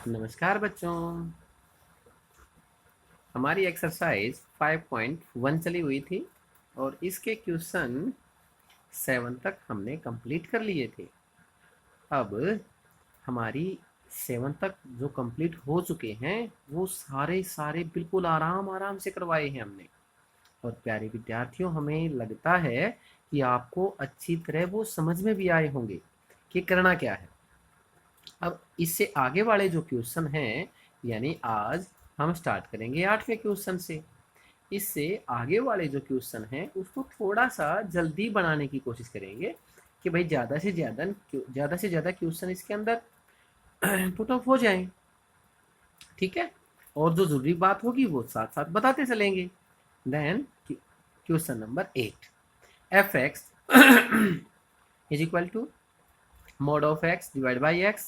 नमस्कार बच्चों। हमारी एक्सरसाइज 5.1 चली हुई थी और इसके क्वेश्चन 7 तक हमने कंप्लीट कर लिए थे। अब हमारी 7 तक जो कंप्लीट हो चुके हैं वो सारे बिल्कुल आराम आराम से करवाए हैं हमने। और प्यारे विद्यार्थियों, हमें लगता है कि आपको अच्छी तरह वो समझ में भी आए होंगे कि करना क्या है। अब इससे आगे वाले जो क्वेश्चन हैं, यानी आज हम स्टार्ट करेंगे 8वें क्वेश्चन से। इससे आगे वाले जो क्वेश्चन हैं उसको थोड़ा सा जल्दी बनाने की कोशिश करेंगे कि भाई ज़्यादा से ज़्यादा क्वेश्चन इसके अंदर पुट ऑफ हो जाएं। ठीक है, और जो जरूरी बात होगी वो साथ साथ बताते चलेंगे। Then question number 8, F x is equal to mod of x divided by x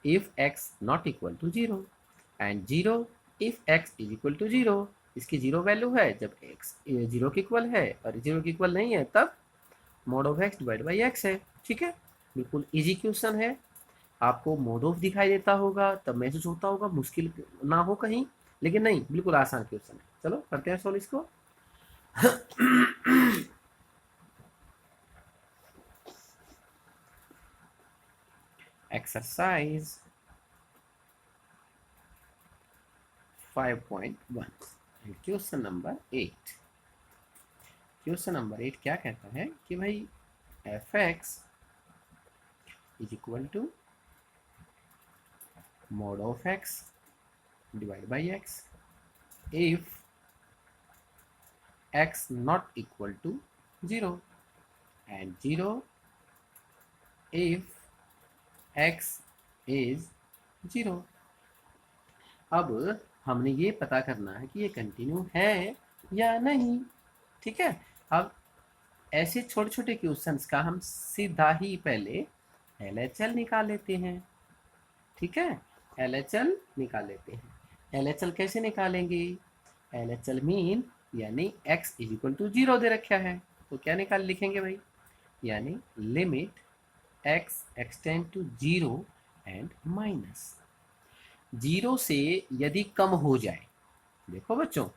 if x not equal to 0 and 0 if x is equal to 0। इसकी 0 वैल्यू है जब x 0 के इक्वल है और 0 के इक्वल नहीं है तब mod of x divide by x है। ठीक है, बिल्कुल इजी क्वेश्चन है। आपको मोड ऑफ दिखाई देता होगा तब महसूस होता होगा मुश्किल ना हो कहीं, लेकिन नहीं, बिल्कुल आसान क्वेश्चन है। चलो करते हैं सॉल्व इसको। Exercise 5.1 question number 8। Question number 8 क्या कहता है कि भाई F x is equal to mod of x divided by x if x not equal to 0 and 0 if x is 0। अब हमने ये पता करना है कि ये कंटिन्यू है या नहीं। ठीक है, अब ऐसे छोटे छोटे क्वेश्चंस का हम सीधा ही पहले LHL निकाल लेते हैं। ठीक है, LHL निकाल लेते हैं। LHL कैसे निकालेंगे? LHL मीन यानी x इज इक्वल टू 0 दे रखा है तो क्या लिखेंगे भाई, यानी limit x extend to 0 and minus 0 से यदि कम हो जाए, देखो बच्चों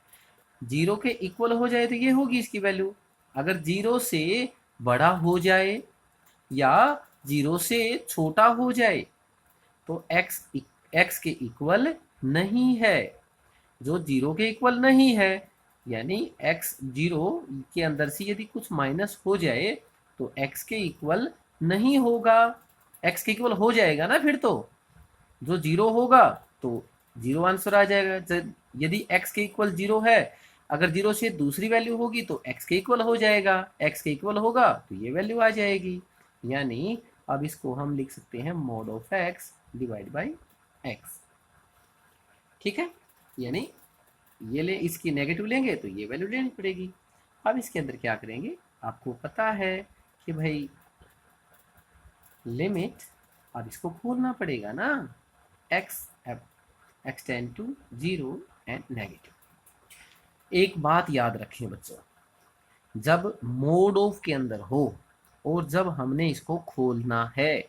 0 के इक्वल हो जाए तो ये होगी इसकी वैल्यू। अगर 0 से बड़ा हो जाए या 0 से छोटा हो जाए तो x के इक्वल नहीं है। जो 0 के इक्वल नहीं है यानी x 0 के अंदर से यदि कुछ माइनस हो जाए तो x के इक्वल नहीं होगा। x के इक्वल हो जाएगा ना फिर तो जो 0 होगा तो 0 आंसर आ जाएगा। यदि x के इक्वल 0 है, अगर 0 से दूसरी वैल्यू होगी तो x के इक्वल हो जाएगा, x के इक्वल होगा तो ये वैल्यू आ जाएगी। यानी अब इसको हम लिख सकते हैं mod of x divide by x। ठीक है, यानी ये ले इसकी नेगेटिव लेंगे तो ये वैल्यू लेनी पड़ेगी। अब इसके अंदर क्या करेंगे, आपको पता है कि भाई लिमिट, अब इसको खोलना पड़ेगा ना, x extend to 0 and negative. एक बात याद रखें बच्चों, जब मोड ऑफ के अंदर हो और जब हमने इसको खोलना है,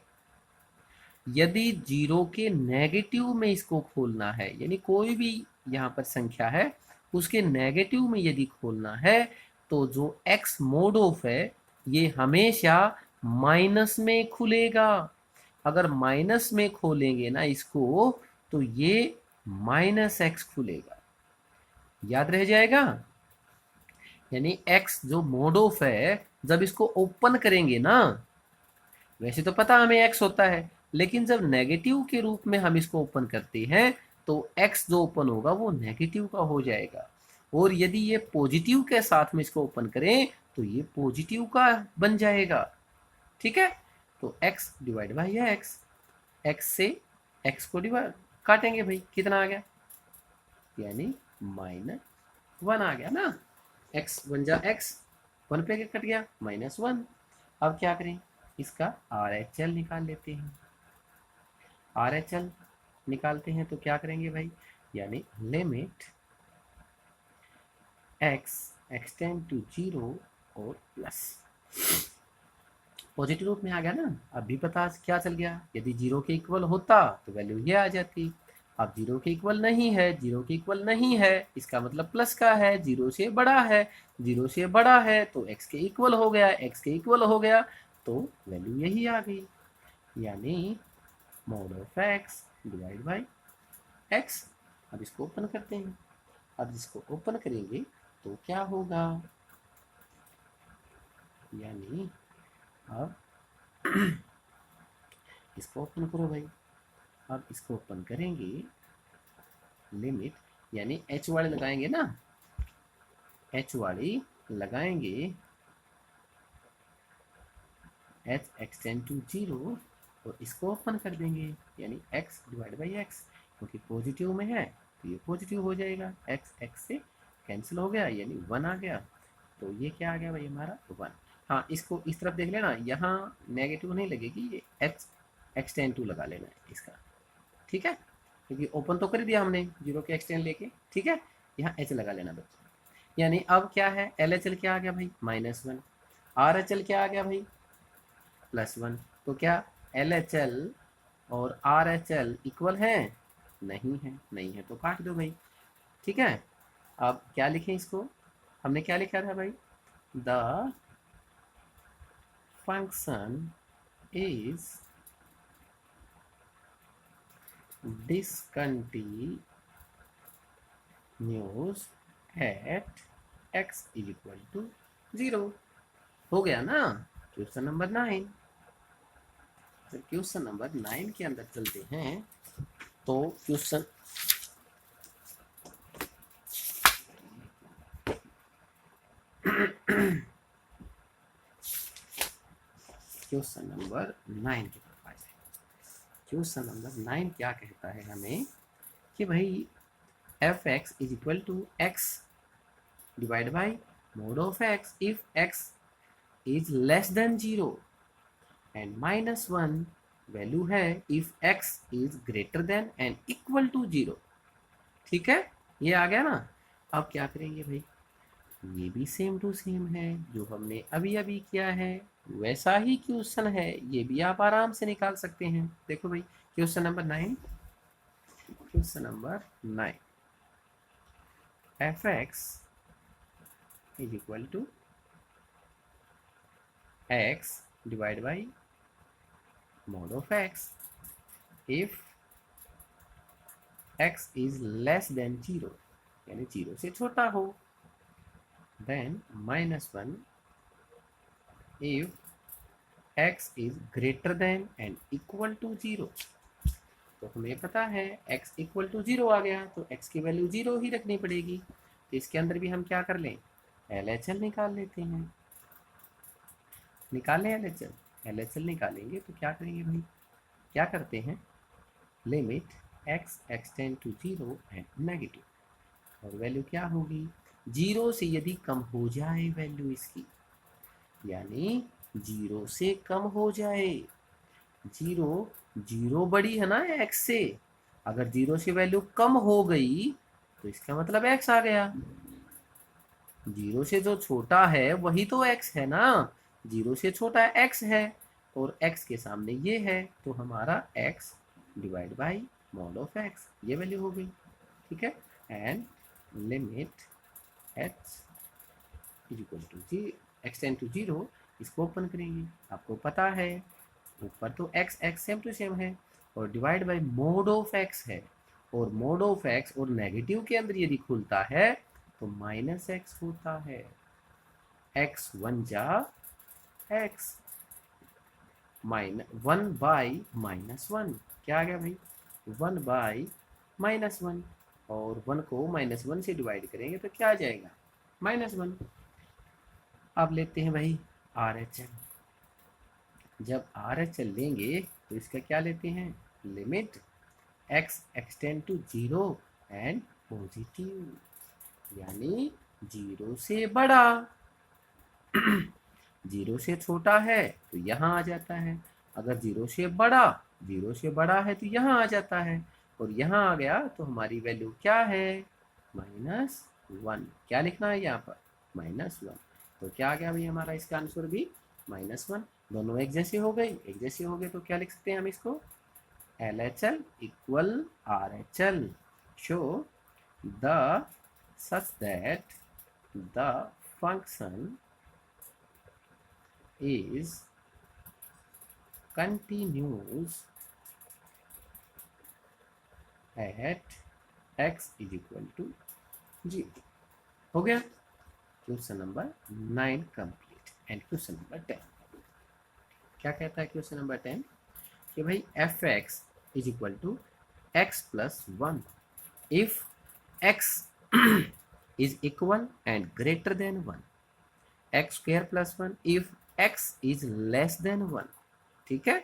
यदि 0 के नेगेटिव में इसको खोलना है, यानी कोई भी यहाँ पर संख्या है उसके नेगेटिव में यदि खोलना है तो जो x मोड ऑफ है ये हमेशा माइनस में खुलेगा। अगर माइनस में खोलेंगे ना इसको तो ये माइनस x खुलेगा, याद रह जाएगा। यानी x जो मोड ऑफ है जब इसको ओपन करेंगे ना, वैसे तो पता हमें x होता है लेकिन जब नेगेटिव के रूप में हम इसको ओपन करते हैं तो x जो ओपन होगा वो नेगेटिव का हो जाएगा। और यदि ये पॉजिटिव के साथ में इसको ओपन करें तो ये पॉजिटिव का बन जाएगा। ठीक है, तो x डिवाइड बाई x से x को डिवाइड काटेंगे भाई, कितना आ गया, यानी -1 आ गया ना। x बन जा x, 1 पे कट गया -1। अब क्या करें, इसका RHL निकाल लेते हैं। RHL निकालते हैं तो क्या करेंगे भाई, यानी लिमिट x एक्सटेंड टू 0 और प्लस, पॉजिटिव रूप में आ गया ना। अभी पता क्या चल गया, यदि 0 के इक्वल होता तो वैल्यू ये आ जाती, अब जीरो के इक्वल नहीं है, जीरो के इक्वल नहीं है, इसका मतलब प्लस का है, जीरो से बड़ा है, जीरो से बड़ा है तो एक्स के इक्वल हो गया, एक्स के इक्वल हो गया तो वैल्यू यही आ गई, यानी mod of x divide by x. अब इसको ओपन करते हैं। अब इसको ओपन करेंगे तो क्या होगा, यानी अब इसको ओपन करो भाई। अब इसको ओपन करेंगे, लिमिट यानी एच वाले लगाएंगे ना, एच वाली लगाएंगे, एच एक्सटेंड टू जीरो और इसको ओपन कर देंगे, यानी एक्स डिवाइड बाई एक्स, क्योंकि पॉजिटिव में है तो ये पॉजिटिव हो जाएगा, एक्स एक्स से कैंसिल हो गया यानी वन आ गया, तो ये क्या आ गया भाई हमारा वन। हाँ इसको इस तरफ देख लेना, यहाँ नेगेटिव नहीं लगेगी, ये एक्स एक्सटेंड टू लगा लेना है इसका, ठीक है, क्योंकि ओपन तो कर दिया हमने जीरो के एक्सटेंड लेके, ठीक है, यहाँ एच लगा लेना बच्चे। यानी अब क्या है, एल एच एल क्या आ गया भाई minus one, are H L क्या आ गया भाई प्लस वन, तो क्या एल एच एल और आर एच एल इक्वल है, नहीं है, नहीं है तो काट दो भाई, ठीक है। अब क्या लिखें इसको, हमने क्या लिखा था भाई, the function is discontinuous at x is equal to zero. हो गया ना क्वेश्चन नंबर 9। क्वेश्चन नंबर 9 के अंदर चलते हैं, तो क्वेश्चन क्वेश्चन नंबर 9 के तरफ आए। क्वेश्चन नंबर 9 क्या कहता है हमें कि भाई F x is equal to X divide by mod of X if x is less than zero and minus one value है if x is greater than and equal to zero, ठीक है, ये आ गया ना। अब क्या करेंगे भाई, ये भी सेम टू सेम है, जो हमने अभी अभी किया है वैसा ही क्वेश्चन है, ये भी आप आराम से निकाल सकते हैं। देखो भाई question number 9, question number 9, F x is equal to X divide by mod of x if x is less than 0 यानी 0 से छोटा हो, then minus one if x is greater than and equal to 0। तो हमें पता है x equal to 0 आ गया तो x की वैल्यू 0 ही रखनी पड़ेगी, तो इसके अंदर भी हम क्या कर लें, LHL निकाल लेते हैं, निकालें LHL, LHL निकालेंगे तो क्या करेंगे भाई, क्या करते हैं, limit x extend to zero and negative, और वैल्यू क्या होगी, जीरो से यदि कम हो जाए वैल्यू इसकी, यानी जीरो से कम हो जाए, जीरो जीरो बड़ी है ना x से, अगर जीरो से वैल्यू कम हो गई तो इसका मतलब x आ गया, जीरो से जो छोटा है वही तो x है ना, जीरो से छोटा x है और x के सामने ये है, तो हमारा x divide by mod of x, ये वैल्यू हो गई, ठीक है, and limit h is equal to g extend to zero, इसको ओपन करेंगे, आपको पता है ऊपर तो x x same to same है और divide by mod of x है, और मोड ऑफ x और नेगेटिव के अंदर यदि खुलता है तो माइनस x होता है, x वन जा x, one by minus one, क्या आ गया भाई वन बाई माइनस वन, और वन को माइनस वन से डिवाइड करेंगे तो क्या आ जाएगा माइनस वन। अब लेते हैं भाई आर एच एल, जब आर एच एल लेंगे तो इसका क्या लेते हैं, limit x extend to zero and positive, यानी जीरो से बड़ा, जीरो से छोटा है तो यहाँ आ जाता है, अगर जीरो से बड़ा है तो यहाँ आ जाता है, और यहाँ आ गया तो हमारी वैल्यू क्या है माइनस वन, क्या लिखना है यहाँ पर माइनस वन, तो क्या आ गया भाई हमारा इसका आंसर भी माइनस वन। दोनों एक जैसे हो गए, एक जैसे हो गए तो क्या लिख सकते हैं हम इसको, LHL equal RHL. Show the such that the function is continuous at x is equal to 0. हो गया question number 9 complete. And question number 10 क्या कहता है क्वेश्चन नंबर 10 कि भाई F x is equal to x plus 1 if x is equal and greater than 1, x square plus 1 if x is less than 1. ठीक है,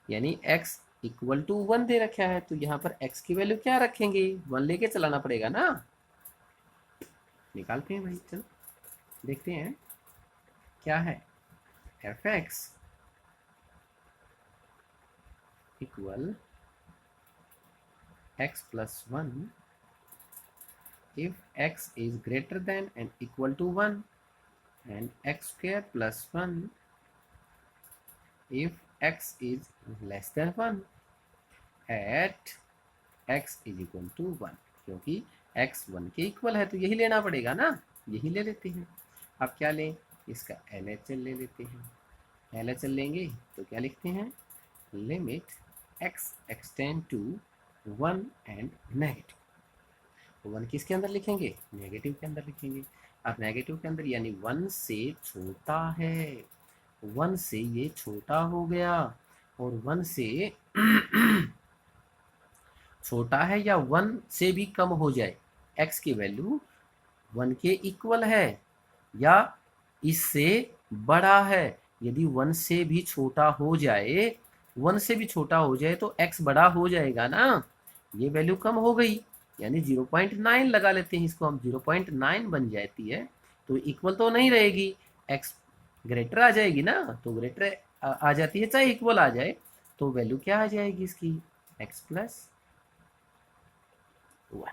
यानी x इक्वल टू 1 दे रखा है, तो यहाँ पर x की वैल्यू क्या रखेंगे, 1 लेके चलाना पड़ेगा ना. निकालते हैं भाई, चलो देखते हैं क्या है. F x equal x plus 1 if x is greater than and equal to 1 and x square plus 1 if x is less than 1 at x is equal to 1. क्योंकि x 1 के इक्वल है तो यही लेना पड़ेगा ना, यही ले लेते हैं. अब क्या लें, इसका LHL ले लेते हैं. LHL लेंगे तो क्या लिखते हैं, limit x extend to 1 and negative. 1 किसके अंदर लिखेंगे, नेगेटिव के अंदर लिखेंगे. अब नेगेटिव के अंदर यानी 1 से छोटा है, 1 से ये छोटा हो गया, और 1 से छोटा है या 1 से भी कम हो जाए, x की वैल्यू 1 के इक्वल है या इससे बड़ा है. यदि 1 से भी छोटा हो जाए, 1 से भी छोटा हो जाए तो x बड़ा हो जाएगा ना. ये वैल्यू कम हो गई यानी 0.9 लगा लेते हैं इसको हम, 0.9 बन जाती है तो इक्वल तो नहीं रहेगी, x ग्रेटर आ जाएगी ना, तो ग्रेटर आ जाती है चाहे इक्वल आ जाए, तो वैल्यू क्या आ जाएगी इसकी, x प्लस 1.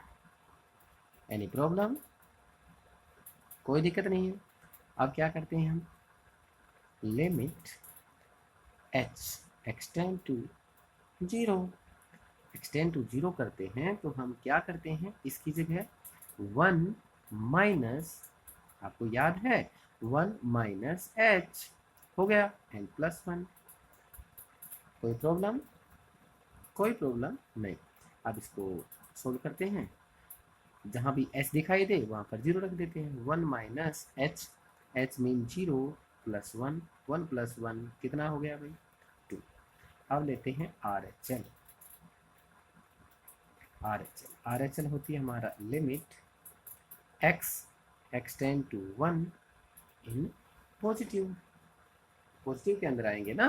एनी प्रॉब्लम, कोई दिक्कत नहीं है. अब क्या करते हैं हम, limit h extend to 0, extend to 0 करते हैं तो हम क्या करते हैं, इसकी जगह 1 माइनस, आपको याद है 1 माइनस h हो गया एंड प्लस 1. कोई प्रॉब्लम, कोई प्रॉब्लम नहीं. अब इसको सोल्व करते हैं, जहाँ भी h दिखाई दे वहाँ पर 0 रख देते हैं. 1 minus h, h mean 0 plus 1, 1 plus 1 कितना हो गया भाई, 2. अब लेते हैं RHL. RHL होती है हमारा limit x extend to 1 in positive. Positive के अंदर आएंगे ना,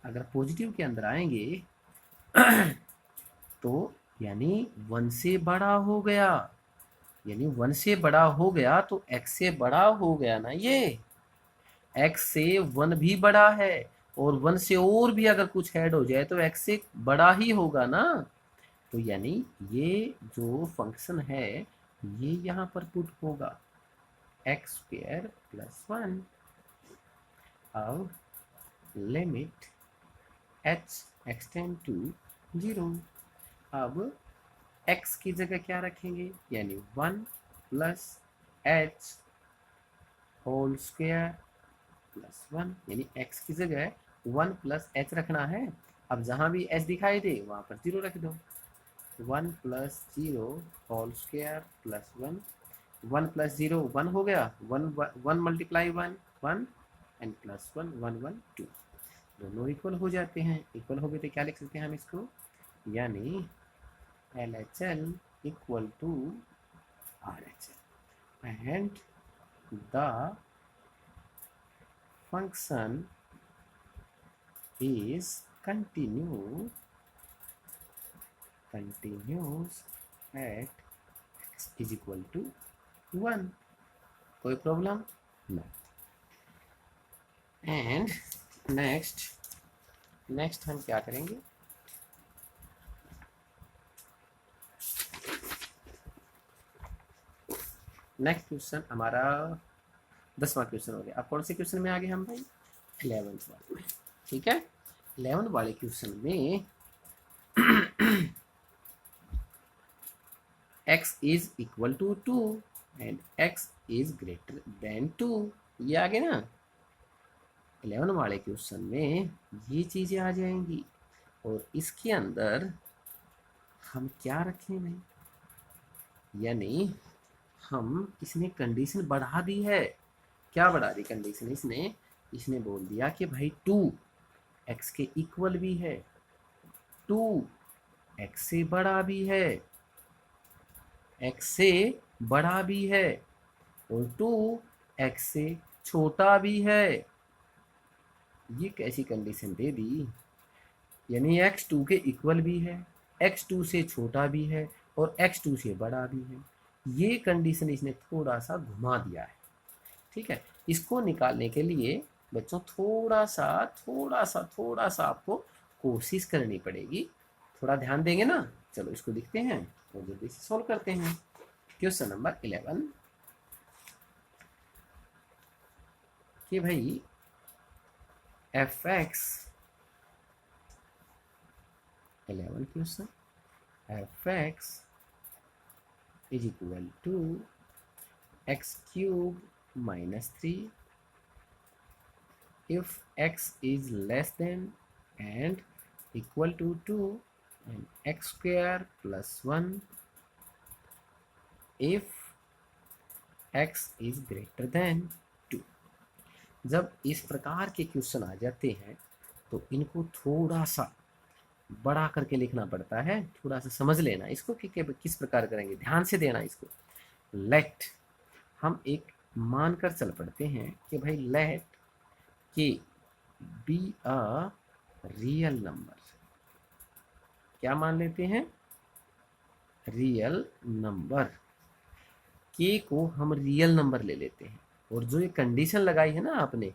अगर पॉजिटिव के अंदर आएंगे तो यानी 1 से बड़ा हो गया, यानी 1 से बड़ा हो गया तो x से बड़ा हो गया ना. ये x से 1 भी बड़ा है और 1 से और भी अगर कुछ ऐड हो जाए तो x से बड़ा ही होगा ना. तो यानी ये जो फंक्शन है ये यहाँ पर पुट होगा एक्स स्क्वायर प्लस 1. अब लिमिट h एक्सटेंड टू 0. अब x की जगह क्या रखेंगे, यानी 1 plus h whole square plus 1, यानी x की जगह 1 प्लस h रखना है. अब जहाँ भी h दिखाई दे वहाँ पर 0 रख दो. 1 plus 0 whole square plus 1, 1 plus 0 1 हो गया, 1 मल्टीप्लाई 1 1 एंड प्लस 1 1 1 2, दोनों इक्वल हो जाते हैं. इक्वल हो गए तो क्या लिख सकते हैं हम इसको, यानी LHL equal to RHL and the function is continuous at x is equal to 1. कोई प्रॉब्लम नहीं. एंड नेक्स्ट हम क्या करेंगे, नेक्स्ट क्वेश्चन हमारा 10वां क्वेश्चन हो गया. अब कौन से क्वेश्चन में आ गए हम भाई, 11th वाले में. ठीक है, 11 वाले क्वेश्चन में x is equal to 2 and x is greater than 2, ये आ गया ना। 11 वाले क्वेश्चन में ये चीजें आ जाएंगी और इसके अंदर हम क्या रखें भाई, यानी हम इसने कंडीशन बढ़ा दी है। क्या बढ़ा दी कंडीशन इसने? इसने बोल दिया कि भाई 2 x के इक्वल भी है, 2 x से बड़ा भी है, x से बड़ा भी है और 2 x से छोटा भी है। ये कैसी कंडीशन दे दी, यानी x 2 के इक्वल भी है, x 2 से छोटा भी है और x 2 से बड़ा भी है। ये कंडीशन इसने थोड़ा सा घुमा दिया है। ठीक है, इसको निकालने के लिए बच्चों थोड़ा सा आपको कोशिश करनी पड़ेगी। थोड़ा ध्यान देंगे ना। चलो इसको लिखते हैं और जल्दी से सॉल्व करते हैं। क्वेश्चन नंबर 11 कि भाई fx 11 question fx is equal to x cube minus 3 if x is less than and equal to 2 and x square plus 1 if x is greater than 2। जब इस प्रकार के क्वेश्चन आ जाते हैं तो इनको थोड़ा सा बड़ा करके लिखना पड़ता है। थोड़ा सा समझ लेना इसको कि किस प्रकार करेंगे, ध्यान से देना इसको। लेट हम एक मानकर चल पड़ते हैं कि भाई let k be a real number. क्या मान लेते हैं? Real number. के को हम रियल नंबर ले लेते हैं और जो ये कंडीशन लगाई है ना आपने,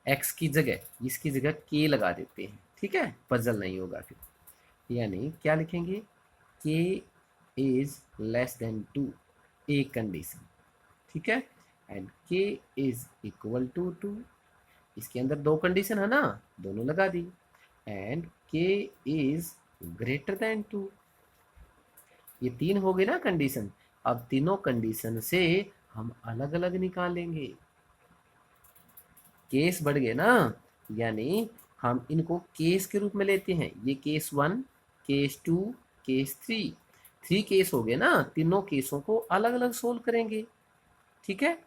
एक्स की जगह इसकी जगह के लगा देते हैं। ठीक है, पजल नहीं होगा फिर। यानी क्या लिखेंगे? के इज लेस देन 2, एक कंडीशन। ठीक है, and k is equal to 2, इसके अंदर दो कंडीशन है ना, दोनों लगा दी। And k is greater than 2, ये 3 हो गए ना कंडीशन। अब तीनों कंडीशन से हम अलग अलग निकालेंगे। केस बढ़ गए ना, यानी हम इनको केस के रूप में लेते हैं। ये केस 1, केस 2, केस 3, 3 केस हो गए ना। तीनों केसों को अलग अलग सोल्व करेंगे। ठीक है,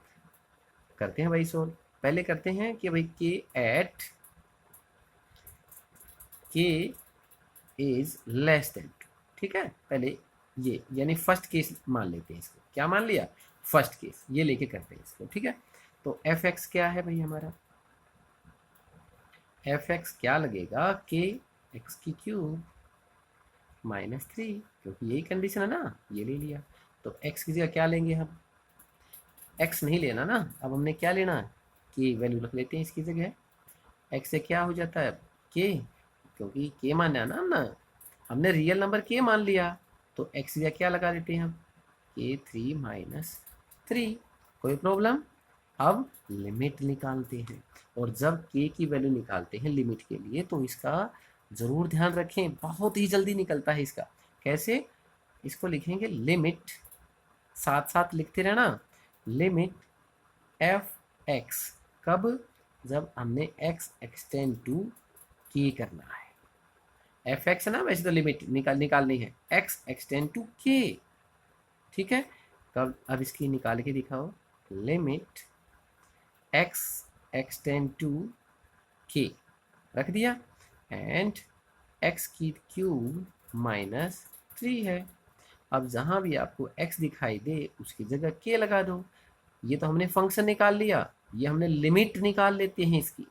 करते हैं भाई सोल्व। पहले करते हैं कि भाई के एट के इज लेस देन 2। ठीक है, पहले ये यानी फर्स्ट केस मान लेते हैं इसको। क्या मान लिया? फर्स्ट केस, ये लेके करते हैं इसको। ठीक है, तो एफ एक्स क्या है भाई हमारा? एफ एक्स क्या लगेगा? के एक्स की क्यूब माइनस 3, क्योंकि यही कंडीशन है ना, ये ले लिया। तो एक्स की जगह क्या लेंगे हम? एक्स नहीं लेना ना, अब हमने क्या लेना है? के वैल्यू रख लेते हैं इसकी जगह। एक्स से क्या हो जाता है? के, क्योंकि के माना ना हमने रियल नंबर के मान लिया, तो एक्स या क्या लगा देते हैं हम? के 3 माइनस 3। कोई प्रॉब्लम? अब लिमिट निकालते हैं, और जब के की वैल्यू निकालते हैं लिमिट के लिए तो इसका जरूर ध्यान रखें, बहुत ही जल्दी निकलता है इसका। कैसे? इसको लिखेंगे लिमिट, साथ साथ लिखते रहना, लिमिट एफ एक्स। कब? जब हमने एक्स एक्सटेंड टू के करना है। एफ एक्स है ना, वैसे तो लिमिट निकालनी है, एक्स एक्सटेंड टू के। ठीक है, कब? अब इसकी निकाल के दिखाओ। लिमिट एक्स एक्सटेंड टू के रख दिया, एंड एक्स की क्यूब माइनस 3 है। अब जहां भी आपको x दिखाई दे उसकी जगह k लगा दो। ये तो हमने फंक्शन निकाल लिया, ये हमने लिमिट निकाल लेते हैं इसकी।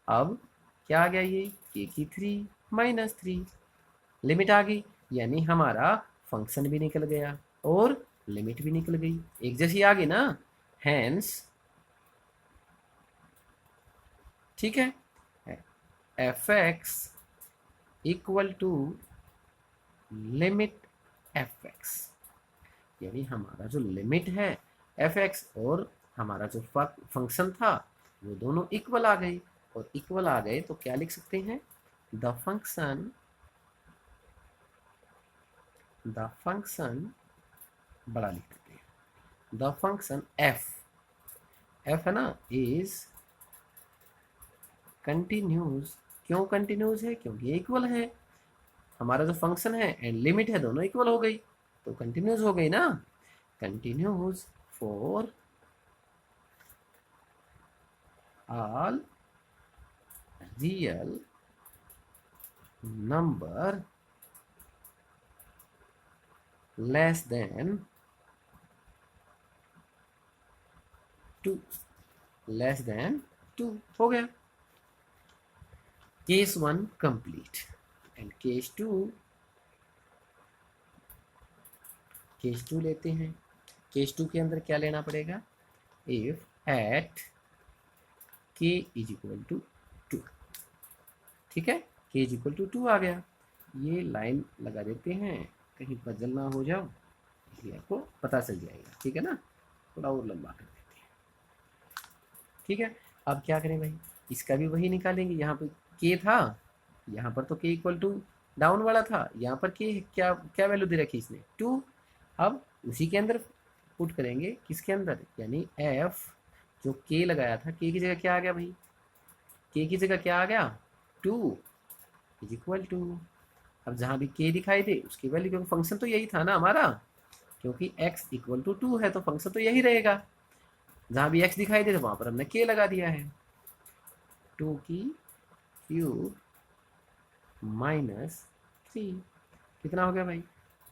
अब क्या आ गया? ये k की 3 माइनस 3, लिमिट आ गई, यानी हमारा फंक्शन भी निकल गया और लिमिट भी निकल गई, एक जैसी आ गई ना। हैंस, ठीक है, f x equal to limit f x, यानी हमारा जो लिमिट है एफ एक्स और हमारा जो फंक्शन था वो दोनों इक्वल आ गए। और इक्वल आ गए तो क्या लिख सकते हैं? द फंक्शन बड़ा लिख देते हैं। द फंक्शन एफ है ना, इज कंटिन्यूस। क्यों कंटिन्यूस है? क्योंकि इक्वल है। हमारा जो फंक्शन है एंड लिमिट है दोनों इक्वल हो गई, तो कंटिन्यूस हो गई ना। Continuous for all real number less then 2, less than 2 हो गया। केस 1 कंप्लीट एंड केस 2 लेते हैं। केस 2 के अंदर क्या लेना पड़ेगा? If at k is equal to 2। ठीक है, k इज इक्वल टू 2 आ गया। ये लाइन लगा देते हैं, कहीं बदल ना हो जाओ, इसलिए आपको पता चल जाएगा। ठीक है ना, थोड़ा और लंबा कर देते हैं। ठीक है, अब क्या करें भाई, इसका भी वही निकालेंगे। यहाँ पे k था, यहाँ पर तो k इक्वल टू डाउन वाला था, यहाँ पर k क्या क्या वैल्यू दे रखी इसने? 2। अब उसी के अंदर पुट करेंगे, किसके अंदर, यानी f जो k लगाया था, k की जगह क्या आ गया भाई? k की जगह क्या आ गया? 2 इज इक्वल टू। अब जहाँ भी k दिखाई दे उसकी वैल्यू, क्योंकि फंक्शन तो यही था ना हमारा, क्योंकि x इक्वल टू 2 है तो फंक्शन तो यही रहेगा। जहाँ भी x दिखाई दे तो वहाँ पर हमने k लगा दिया है। 2 की क्यूब -3 कितना हो गया भाई?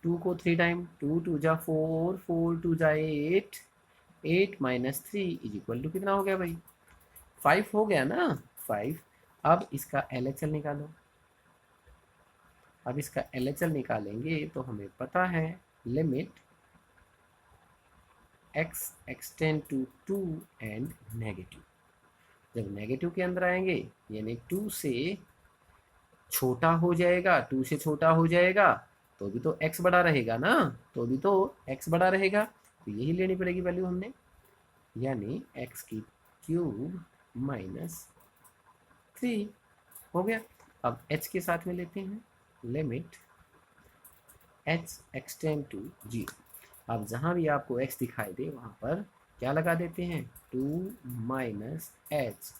2 को 3 टाइम, 2 2 जा 4, 4 2 जा 8, 8 -3 इज इक्वल टू कितना हो गया भाई? 5 हो गया ना, 5। अब इसका LHL निकालो। अब इसका LHL निकालेंगे तो हमें पता है limit x extend to 2 and negative. जब नेगेटिव के अंदर आएंगे यानी 2 से छोटा हो जाएगा, 2 से छोटा हो जाएगा तो भी तो x बड़ा रहेगा ना, तो भी तो x बड़ा रहेगा, तो यही लेनी पड़ेगी वैल्यू हमने, यानी x की क्यूब -3 हो गया। अब h के साथ में लेते हैं लिमिट h एक्सटेंड टू 0। अब जहाँ भी आपको x दिखाई दे वहाँ पर क्या लगा देते हैं? 2 -h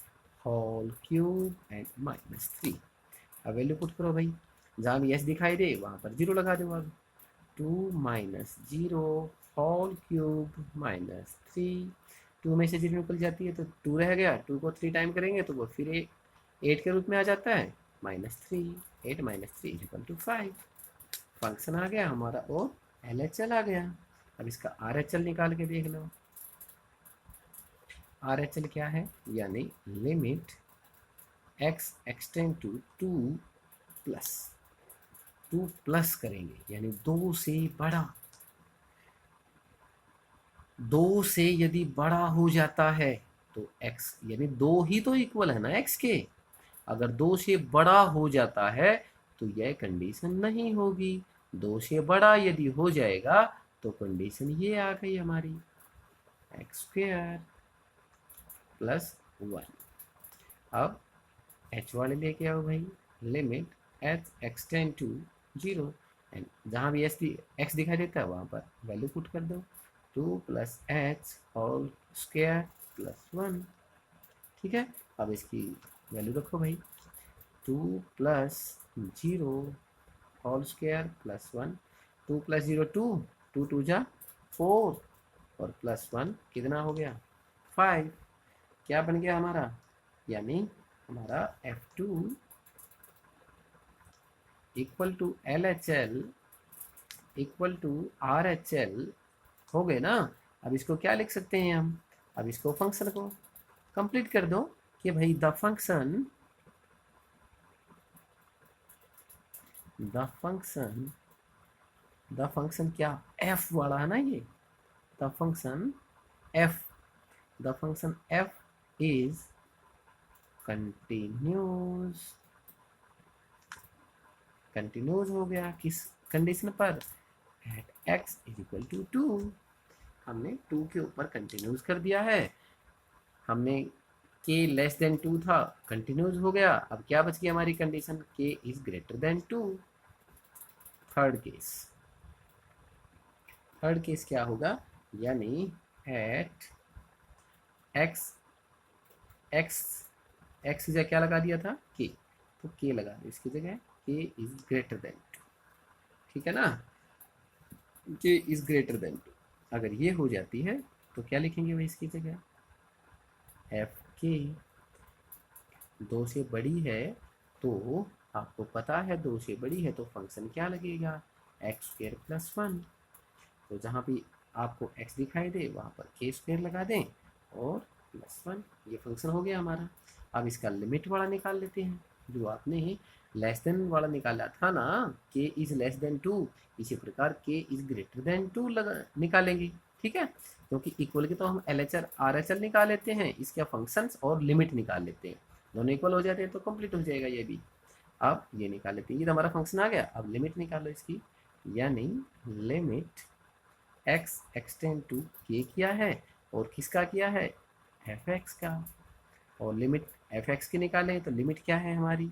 होल क्यूब एंड -3। अब वैल्यू पुट करो भाई, जहाँ भी s दिखाई दे वहाँ पर 0 लगा दो। अब 2 -0 होल क्यूब -3, 2 में से 0 निकल जाती है तो 2 रह गया, 2 को 3 टाइम करेंगे तो वो फिर 8 के रूप में आ जाता है, -3, 8 -3 इक्वल टू 5। फंक्शन आ गया हमारा और LHL आ गया। अब इसका RHL निकाल के देख लो। RHL क्या है? यानी limit x extend to 2 plus करेंगे, यानी 2 से बड़ा। 2 से यदि बड़ा हो जाता है तो x, यानी 2 ही तो इक्वल है ना x के, अगर 2 से बड़ा हो जाता है तो यह कंडीशन नहीं होगी। 2 से बड़ा यदि हो जाएगा तो कंडीशन ये आ गई हमारी, x² + 1। अब h वाले लेके आओ भाई, limit h extend to 0 and जहाँ भी x दिखाई देता है वहाँ पर वैल्यू पुट कर दो, 2 + h होल स्क्वायर + 1। ठीक है, अब इसकी वैल्यू रखो भाई, 2 + 0 होल स्क्वायर + 1। 2 + 0 2, 2 2 जा 4 और +1 कितना हो गया? 5। क्या बन गया हमारा? यानी हमारा F2 equal to LHL equal to RHL हो गए ना। अब इसको क्या लिख सकते हैं हम? अब इसको फंक्शन को कंप्लीट कर दो कि भाई द फंक्शन क्या f वाला है ना, ये the function f is continuous हो गया। किस कंडीशन पर? At x is equal to 2। हमने 2 के ऊपर कंटिन्यूस कर दिया है। हमने के लेस देन 2 था, कंटिन्यूज हो गया। अब क्या बच गया हमारी कंडीशन, के is greater than 2। Third case, third case क्या होगा, यानी एट एक्स, एक्स एक्स जगह क्या लगा दिया था, के, तो के लगा दो इसकी जगह, के इज ग्रेटर देन 2, ठीक है ना, के इज ग्रेटर देन 2। अगर ये हो जाती है तो क्या लिखेंगे भाई इसकी जगह, एफ के 2 से बड़ी है, तो आपको पता है 2 से बड़ी है तो फंक्शन क्या लगेगा, एक्स स्क्वायर प्लस 1। तो जहाँ भी आपको x दिखाई दे वहाँ पर के स्क्वायर लगा दें और प्लस 1, ये फंक्शन हो गया हमारा। अब इसका लिमिट वाला निकाल लेते हैं, जो आपने लेस देन वाला निकाला था ना, के इज लेस देन 2, इसी प्रकार के इज ग्रेटर देन 2 लगा निकालेंगे, ठीक है। क्योंकि इक्वल के तो हम LHR RHL निकाल लेते हैं, इसका फंक्शंस और लिमिट निकाल लेते हैं, दोनों इक्वल हो जाते हैं तो कंप्लीट हो जाएगा ये भी। अब ये निकाल लेते हैं, ये तो हमारा फंक्शन आ गया। अब लिमिट निकालो इसकी, यानी लिमिट एक्स एक्सटेंड टू के किया है और किसका किया है, एफ एक्स का, और लिमिट एफ एक्स की निकालें तो लिमिट क्या है हमारी,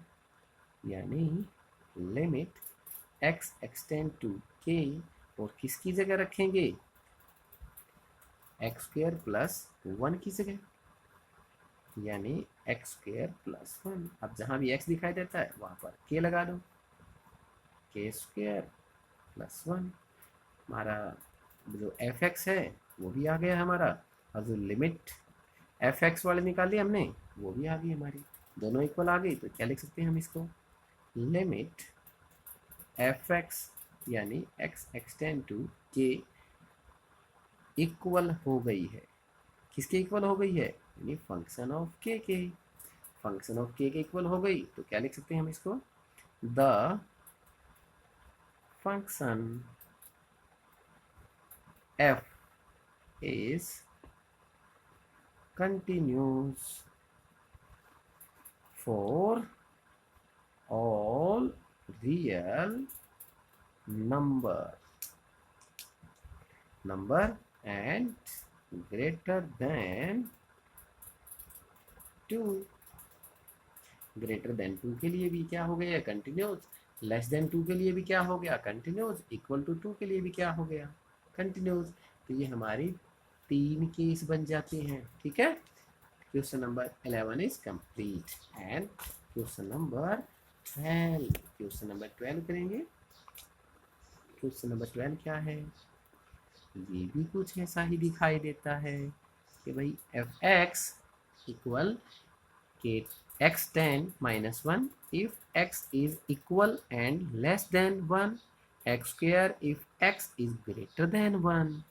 यानी लिमिट एक्स एक्सटेंड टू के, और किसकी जगह रखेंगे, एक्स स्क्वायर प्लस 1 की जगह, यानी एक्स स्क्वायर प्लस 1। अब जहाँ भी एक्स दिखाई देता है वहाँ पर के लगा दो, के स्क्वायर प्लस 1। हमारा जो एफ एक्स है वो भी आ गया हमारा, और जो लिमिट एफ एक्स वाले निकाली हमने वो भी आ गई हमारी, दोनों इक्वल आ गई। तो क्या लिख सकते हैं हम इसको, लिमिट एफ एक्स यानी एक्स एक्सटेंड टू के इक्वल हो गई है, किसके इक्वल हो गई है, यानी फंक्शन ऑफ के फंक्शन ऑफ के इक्वल हो गई। तो क्या लिख सकते हैं हम इसको, the function f is continuous for all real number and greater than 2। Greater than 2 के लिए भी क्या हो गया, कंटिन्यूस। लेस देन 2 के लिए भी क्या हो गया, कंटिन्यूस। इक्वल टू 2 के लिए भी क्या हो गया, कंटिन्यूस। तो ये हमारी 3 केस बन जाते हैं, ठीक है। Question number 11 is complete and question number 12, question number 12 करेंगे। क्वेश्चन नंबर 12 क्या है, ये भी कुछ ऐसा ही दिखाई देता है कि भाई एफ एक्स इक्वल के x10 minus 1 if x is equal and less than 1, x square if x is greater than 1,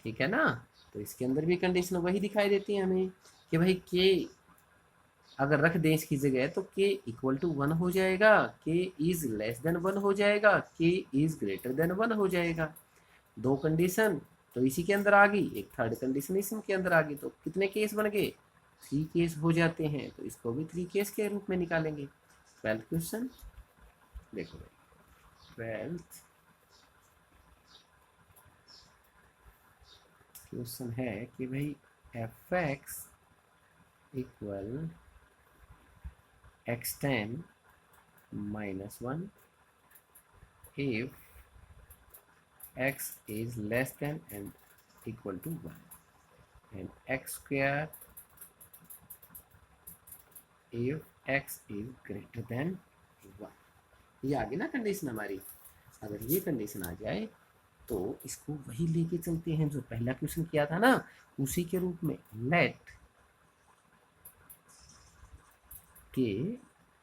ठीक है ना। तो इसके अंदर भी कंडीशन वही दिखाई देती है हमें कि भाई के अगर रख दें इसकी जगह तो के इक्वल टू 1 हो जाएगा, के इज लेस देन 1 हो जाएगा, के इज ग्रेटर देन 1 हो जाएगा। दो कंडीशन तो इसी के अंदर आ गई, एक थर्ड कंडीशन इसके अंदर आ गई, तो कितने केस बन गए, 3 केस हो जाते हैं। तो इसको भी 3 केस के रूप में निकालेंगे। 12th क्वेश्चन देखो भाई, 12th क्वेश्चन है कि भाई F x equal x10 minus 1 if x is less than and equal to 1 and x square if x is greater than 1। ये आ गई ना कंडीशन हमारी। अगर ये कंडीशन आ जाए तो इसको वही लेके चलते हैं जो पहला क्वेश्चन किया था ना, उसी के रूप में। Late k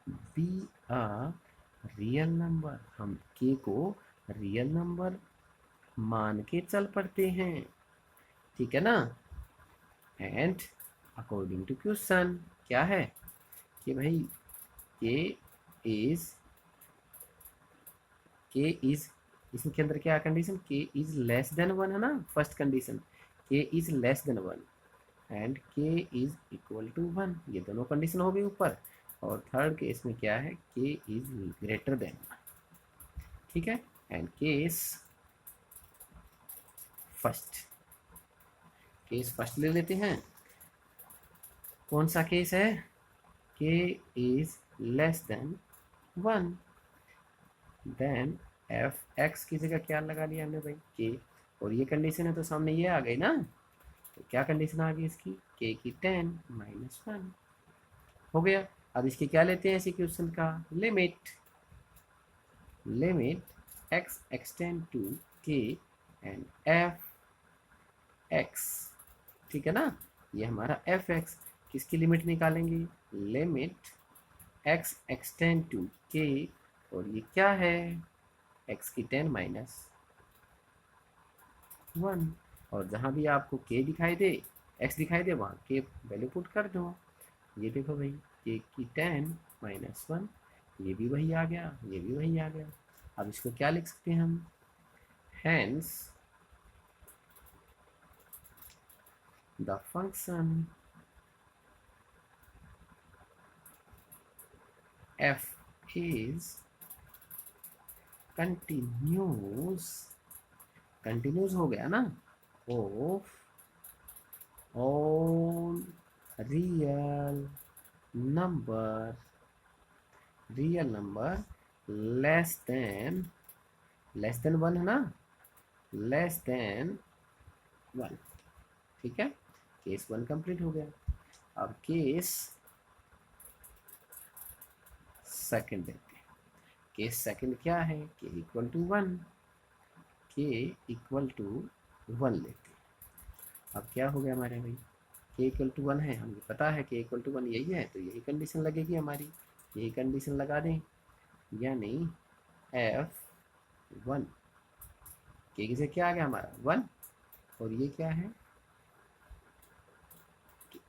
be a real number, हम के को रियल नंबर मान के चल पड़ते हैं, ठीक है ना। एंड अकॉर्डिंग टू क्वेश्चन क्या है कि भाई के इज इसके अंदर क्या कंडीशन, के इज लेस देन 1 है ना, फर्स्ट कंडीशन के is less than 1 and k is equal to 1, ये दोनों कंडीशन हो गई ऊपर। और थर्ड केस में क्या है, के इज ग्रेटर देन 1, ठीक है। एंड केस फर्स्ट ले लेते हैं। कौन सा केस है? k is less than 1, then f x की जगह क्या लगा लिया हमने भाई? k, और ये कंडीशन है तो सामने ये आ गई ना, तो क्या कंडीशन आ गई इसकी? k की 10 माइनस 1 हो गया। अब इसकी क्या लेते हैं इसी क्वेश्चन का? Limit x extend to k and f x, ठीक है ना? ये हमारा एफ एक्स, किसकी लिमिट निकालेंगे? Limit x extend to k, और ये क्या है? x की 10 माइनस 1, और जहाँ भी आपको k दिखाई दे, x दिखाई दे, वहाँ k वैल्यू पुट कर दो। ये देखो भाई, k की 10 माइनस 1, ये भी वही आ गया, ये भी वही आ गया। अब इसको क्या लिख सकते हैं हम? Hence the function f is continuous, continuous हो गया ना, of all real number, real number less than 1 है ना, लेस देन 1, ठीक है? केस 1 कंप्लीट हो गया। अब केस सेकंड देखते हैं। केस सेकंड क्या है? k equal to 1, k equal to 1 लेते हैं। अब क्या हो गया हमारे भाई? k इक्वल टू 1 है, हमें पता है k इक्वल टू 1 यही है, तो यही कंडीशन लगेगी हमारी, यही कंडीशन लगा दें, यानी f1 k से क्या आ गया हमारा 1, और ये क्या है?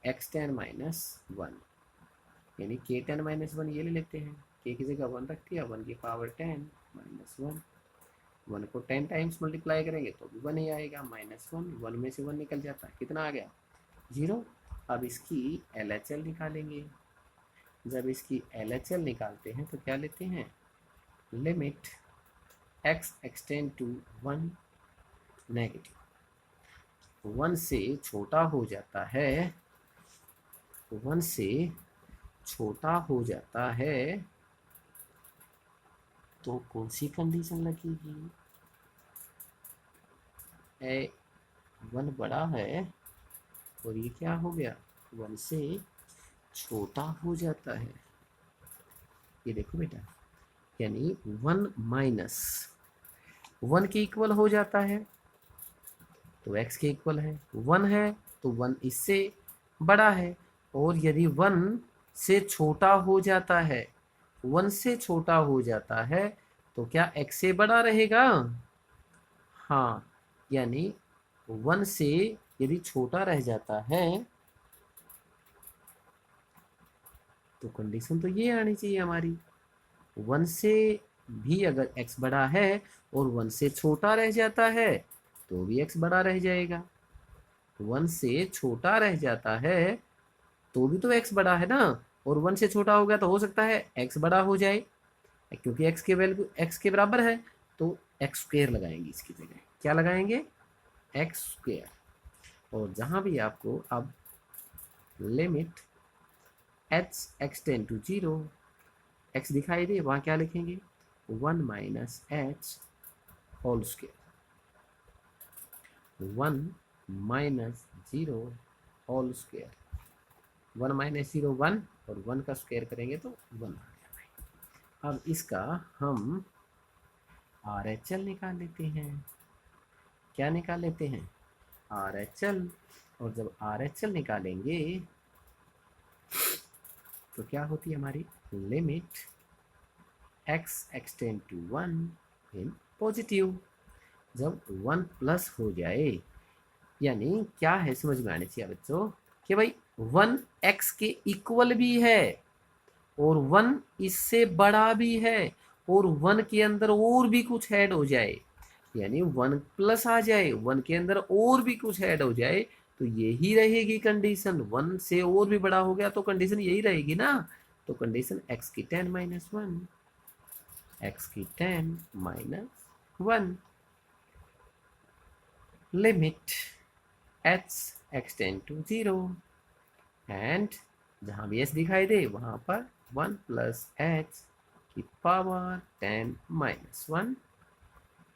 x10 माइनस 1, यानी k10 माइनस 1 ये ले लेते हैं, k की जगह 1 रख दिया, 1 की पावर 10 माइनस 1, 1 को 10 टाइम्स मल्टीप्लाई करेंगे तो भी 1 ही आएगा, माइनस 1, 1 में से 1 निकल जाता है, कितना आ गया? 0। अब इसकी LHL निकालेंगे। जब इसकी LHL निकालते हैं तो क्या लेते हैं? Limit x extend to 1 negative, 1 से छोटा हो जाता है, 1 से छोटा हो जाता है तो कौन सी कंडीशन लगेगी? 1 बड़ा है और ये क्या हो गया? 1 से छोटा हो जाता है। ये देखो बेटा, यानी 1 माइनस 1 के इक्वल हो जाता है तो x के इक्वल है, 1 है तो 1 इससे बड़ा है, और यदि 1 से छोटा हो जाता है, 1 से छोटा हो जाता है तो क्या x से बड़ा रहेगा? हाँ, यानी 1 से यदि छोटा रह जाता है तो कंडीशन तो ये आनी चाहिए हमारी, 1 से भी अगर x बड़ा है और 1 से छोटा रह जाता है तो भी x बड़ा रह जाएगा, 1 से छोटा रह जाता है तो भी तो x बड़ा है ना, और 1 से छोटा हो गया तो हो सकता है x बड़ा हो जाए, क्योंकि x के वैल्यू x के बराबर है, तो x स्क्वायर लगाएंगे इसकी जगह, क्या लगाएंगे? x square. और जहां भी आपको अब limit h extend to 0 x दिखाई दे, वहां क्या लिखेंगे? 1 minus h whole square, 1 minus 0 whole square, 1 minus 0 1, और 1 का स्क्वायर करेंगे तो 1 आ गया भाई। अब इसका हम RHL निकाल लेते हैं। क्या निकाल लेते हैं? RHL। और जब RHL निकालेंगे तो क्या होती है हमारी? Limit x extend to 1 in positive, जब 1 प्लस हो जाए, यानी क्या है समझ में आने चाहिए बच्चों कि भाई 1 x के इक्वल भी है और 1 इससे बड़ा भी है, और 1 के अंदर और भी कुछ ऐड हो जाए, यानी 1 प्लस आ जाए, 1 के अंदर और भी कुछ ऐड हो जाए, तो यही रहेगी कंडीशन। 1 से और भी बड़ा हो गया तो कंडीशन यही रहेगी ना, तो कंडीशन x की 10 माइनस 1, x की 10 minus 1, limit h extend to 0 and जहाँ भी एच दिखाई दे वहाँ पर 1 प्लस एच की पावर 10 माइनस 1,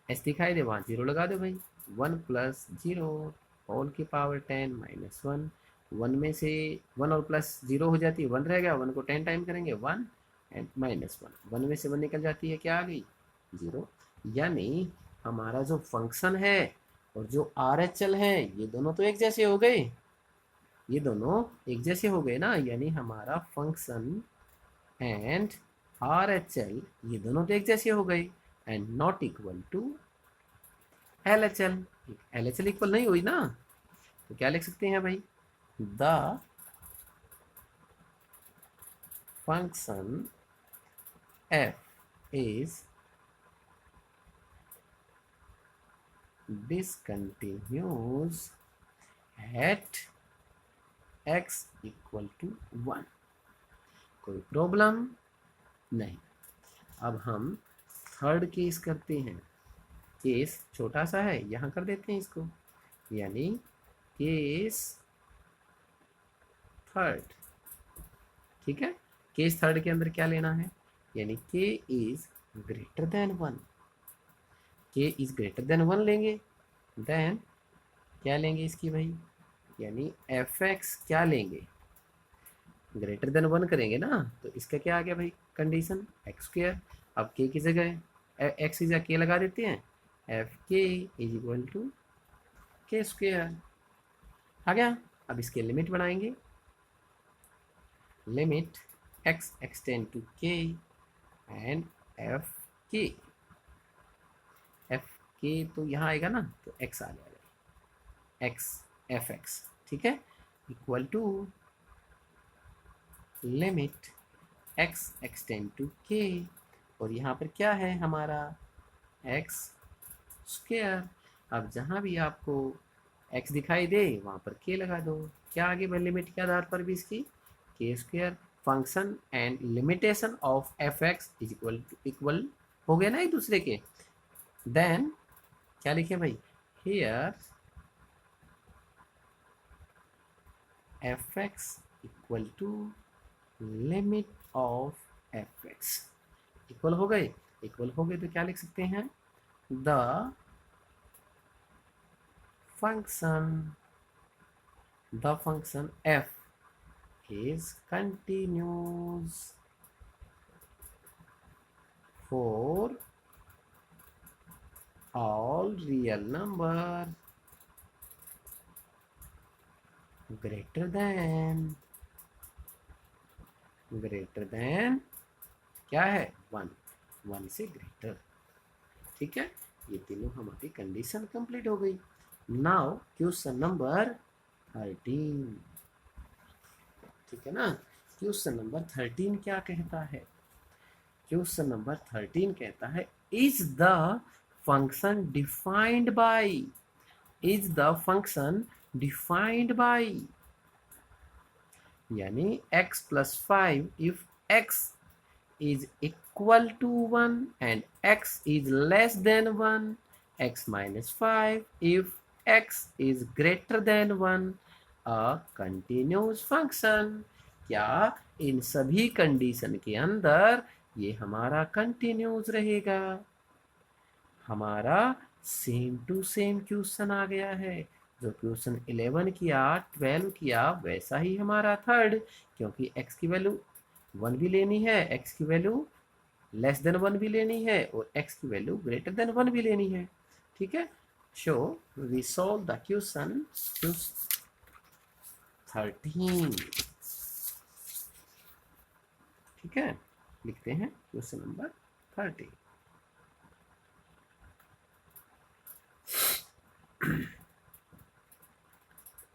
एच दिखाई दे वहाँ 0 लगा दो भाई, 1 प्लस 0 होल की पावर 10 माइनस 1, 1 में से 1 और प्लस 0 हो जाती है, 1 रह गया, 1 को 10 टाइम करेंगे 1 एंड माइनस 1, 1 में से 1 निकल जाती है, क्या आ गई 0। यानी हमारा जो फंक्शन है और जो आर एच एल है ये दोनों तो एक जैसे हो गए, ये दोनों एक जैसे हो गए ना, यानी हमारा function and R H L ये दोनों तो एक जैसे हो गए and not equal to L H L. L H L equal नहीं हुई ना, तो क्या लिख सकते हैं भाई, the function f is discontinuous at x equal to 1। कोई प्रॉब्लम नहीं। अब हम थर्ड केस करते हैं, केस छोटा सा है, यहाँ कर देते हैं इसको, यानी केस थर्ड। ठीक है, केस थर्ड के अंदर क्या लेना है, यानी k is greater than 1, k is greater than 1 लेंगे, देन क्या लेंगे इसकी भाई, यानी एफ एक्स क्या लेंगे, ग्रेटर देन 1 करेंगे ना, तो इसका क्या आ गया भाई कंडीशन एक्स स्क्वायर। अब k की जगह एक्स की जगह k लगा देते हैं, f k is equal to k square आ गया। अब इसके लिमिट बनाएंगे, limit x extend to k and f k, f k तो यहाँ आएगा ना, तो x आ जाएगा, x एफ एक्स, ठीक है, equal to limit x extend to k, और यहाँ पर क्या है हमारा x स्क्वायर। अब जहाँ भी आपको x दिखाई दे वहाँ पर k लगा दो, क्या आगे भाई लिमिट के आधार पर भी इसकी k square, function and limitation of f x is equal हो गया ना एक दूसरे के। देन क्या लिखे भाई, here f x equal to limit of f x, equal हो गए, इक्वल हो गए तो क्या लिख सकते हैं, the function f is continuous for all real number greater than क्या है 1, 1 से ग्रेटर। ठीक है, ये तीनों हमारी कंडीशन कंप्लीट हो गई। नाउ क्वेश्चन नंबर 13, ठीक है ना, क्वेश्चन नंबर 13 क्या कहता है, क्वेश्चन नंबर 13 कहता है is the function defined by, is the function defined by, यानी x plus 5 if x is equal to 1 and x is less than 1, x minus 5 if x is greater than 1, a continuous function। क्या इन सभी condition के अंदर ये हमारा continuous रहेगा। हमारा same to same question आ गया है, जो क्वेश्चन 11 किया 12 किया वैसा ही हमारा थर्ड, क्योंकि x की वैल्यू 1 भी लेनी है, x की वैल्यू लेस देन 1 भी लेनी है और x की वैल्यू ग्रेटर देन 1 भी लेनी है। ठीक है, so we solve the question 13। ठीक है, लिखते हैं question number 13।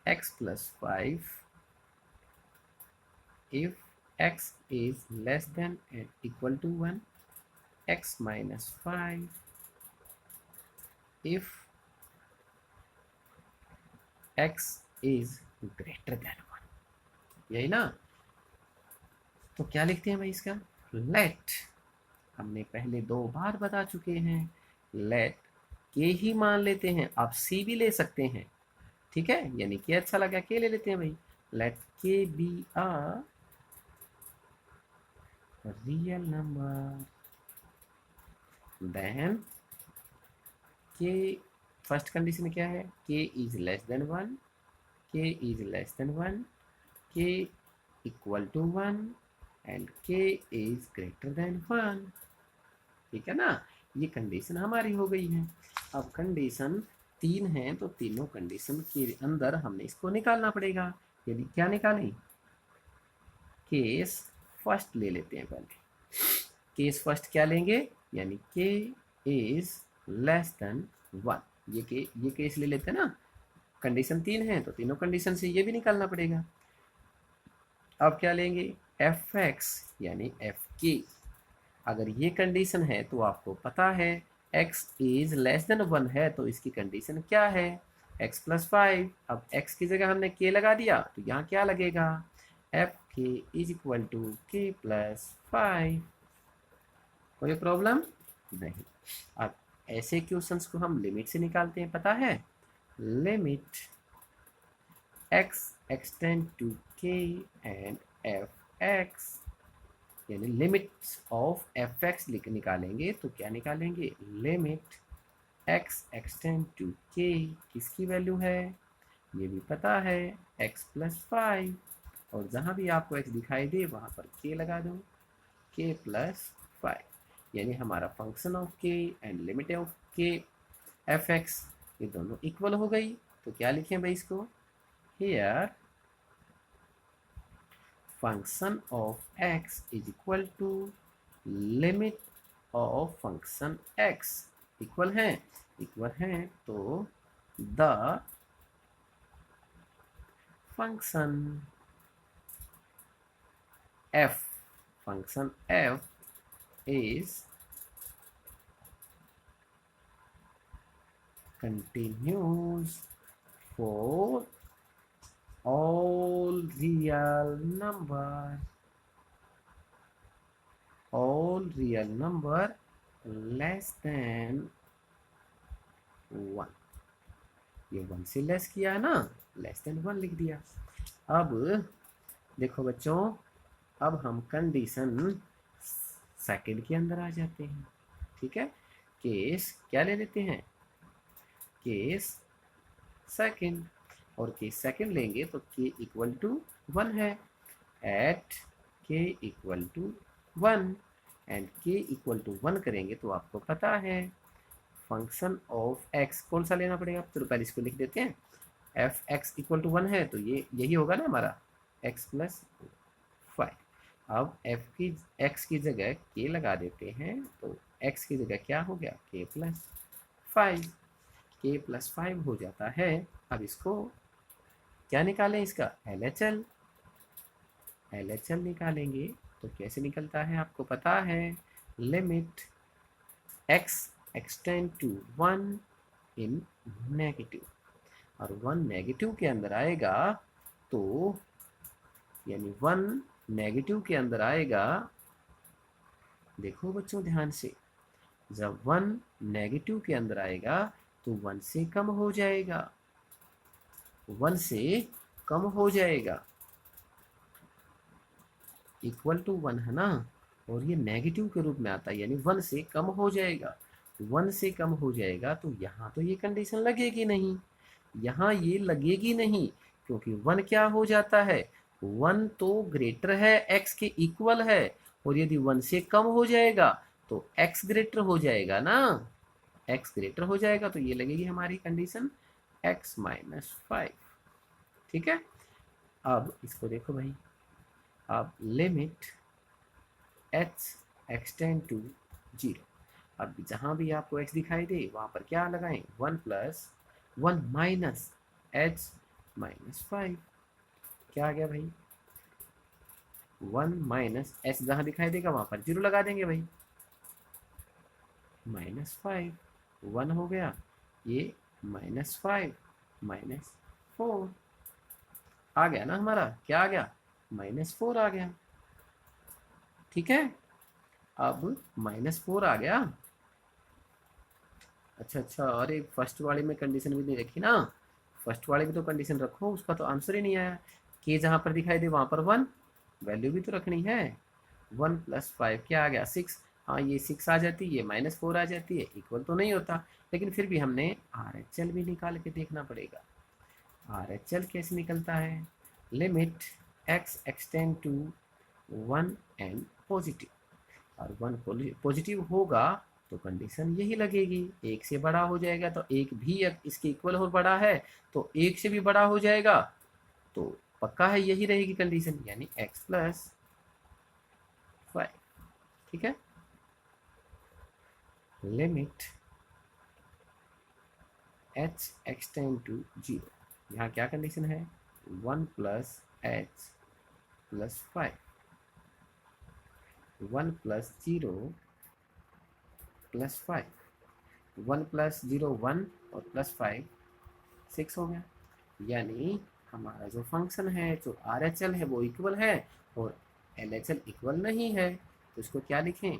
x plus 5 if x is less than and equal to 1, x minus 5 if x is greater than 1, यही ना। तो क्या लिखते हैं भाई इसका, लेट, हमने पहले 2 बार बता चुके हैं, लेट के ही मान लेते हैं, आप सी भी ले सकते हैं। ठीक है, यानी कि अच्छा लगा के ले लेते हैं भाई, let k be a real number, then के फर्स्ट कंडीशन क्या है, के इज लेस देन 1, के इज लेस देन 1, के equal to 1 and k is greater than 1। ठीक है ना, ये कंडीशन हमारी हो गई है। अब कंडीशन 3 है तो तीनों कंडीशन के अंदर हमने इसको निकालना पड़ेगा। यदि क्या निकालें, केस फर्स्ट ले लेते हैं पहले। केस फर्स्ट क्या लेंगे, यानी के इज लेस देन 1, ये केस ले लेते हैं ना। कंडीशन 3 है तो तीनों कंडीशन से ये भी निकालना पड़ेगा। अब क्या लेंगे, एफ एक्स यानी एफ के। अगर ये कंडीशन है तो आपको पता है x इज लेस देन 1 है तो इसकी कंडीशन क्या है, x प्लस 5। अब x की जगह हमने k लगा दिया तो यहाँ क्या लगेगा, F k is equal to के प्लस 5। कोई प्रॉब्लम नहीं। अब ऐसे क्वेश्चंस को हम लिमिट से निकालते हैं, पता है, limit x extend to k and f x, यानी लिमिट्स ऑफ एफ एक्स निकालेंगे तो क्या निकालेंगे, limit x extend to k, किसकी वैल्यू है, ये भी पता है, x प्लस 5, और जहाँ भी आपको x दिखाई दे वहाँ पर k लगा दो, k प्लस 5, यानी हमारा function of k and limit of k F x ये दोनों इक्वल हो गई। तो क्या लिखें भाई इसको, here function of x is equal to limit of function x, equal है तो the function f is continuous for all real number less than 1। ये 1 से लेस किया है ना, लेस देन 1 लिख दिया। अब देखो बच्चों, अब हम कंडीशन सेकंड के अंदर आ जाते हैं। ठीक है, केस क्या ले लेते हैं, केस सेकंड, और केस सेकंड लेंगे तो k इक्वल टू 1 है, at k equal to 1 and k equal to 1 करेंगे तो आपको पता है फंक्शन ऑफ x कौन सा लेना पड़ेगा, तो पहले इसको लिख देते हैं, एफ एक्स इक्वल टू 1 है तो ये यही होगा ना हमारा x प्लस 5। अब x की जगह k लगा देते हैं तो x की जगह क्या हो गया, k प्लस 5, k प्लस 5 हो जाता है। अब इसको क्या निकालें, इसका LHL निकालेंगे तो कैसे निकलता है आपको पता है, limit x extend to 1 in negative, और 1 नेगेटिव के अंदर आएगा तो यानी 1 नेगेटिव के अंदर आएगा, देखो बच्चों ध्यान से, जब 1 नेगेटिव के अंदर आएगा तो 1 से कम हो जाएगा, 1 से कम हो जाएगा, इक्वल टू 1 है ना, और ये नेगेटिव के रूप में आता है यानी 1 से कम हो जाएगा, 1 से कम हो जाएगा तो यहाँ तो ये कंडीशन लगेगी नहीं, यहाँ ये लगेगी नहीं, क्योंकि 1 क्या हो जाता है, 1 तो ग्रेटर है x के इक्वल है, और यदि 1 से कम हो जाएगा तो x ग्रेटर हो जाएगा ना, x ग्रेटर हो जाएगा तो ये लगेगी हमारी कंडीशन x माइनस 5। ठीक है, अब इसको देखो भाई, अब लिमिट h एक्सटेंड टू 0, अब जहाँ भी आपको x दिखाई दे वहाँ पर क्या लगाएं, 1 प्लस 1 माइनस h माइनस 5, क्या आ गया भाई, 1 माइनस h जहाँ दिखाई देगा वहाँ पर 0 लगा देंगे भाई, माइनस 5, 1 हो गया, ये माइनस 5 माइनस 4 आ गया ना हमारा, क्या आ गया, माइनस 4 आ गया। ठीक है, अब माइनस 4 आ गया, अच्छा, अरे फर्स्ट वाले में कंडीशन भी नहीं रखी ना, फर्स्ट वाले की तो कंडीशन रखो, उसका तो आंसर ही नहीं आया, के जहाँ पर दिखाई दे वहाँ पर 1 वैल्यू भी तो रखनी है, 1 + 5 क्या आ गया 6। हाँ ये 6 आ जाती है, ये -4 आ जाती है, इक्वल तो नहीं होता, लेकिन फिर भी हमने RHL भी निकाल के देखना पड़ेगा। RHL कैसे निकलता है, limit x extend to 1 and positive, और 1 पॉजिटिव होगा तो कंडीशन यही लगेगी, एक से बड़ा हो जाएगा तो एक भी इसके इक्वल और बड़ा है तो एक से भी बड़ा हो जाएगा, तो पक्का है यही रहेगी कंडीशन, यानी x + 5। ठीक है, लिमिट h एक्सटेंड टू 0, यहाँ क्या कंडीशन है 1 + h + 5, 1 + 0 + 5, 1 + 0 1 और +5 6 हो गया, यानी हमारा जो फंक्शन है जो RHL है वो इक्वल है और LHL इक्वल नहीं है, तो इसको क्या लिखें,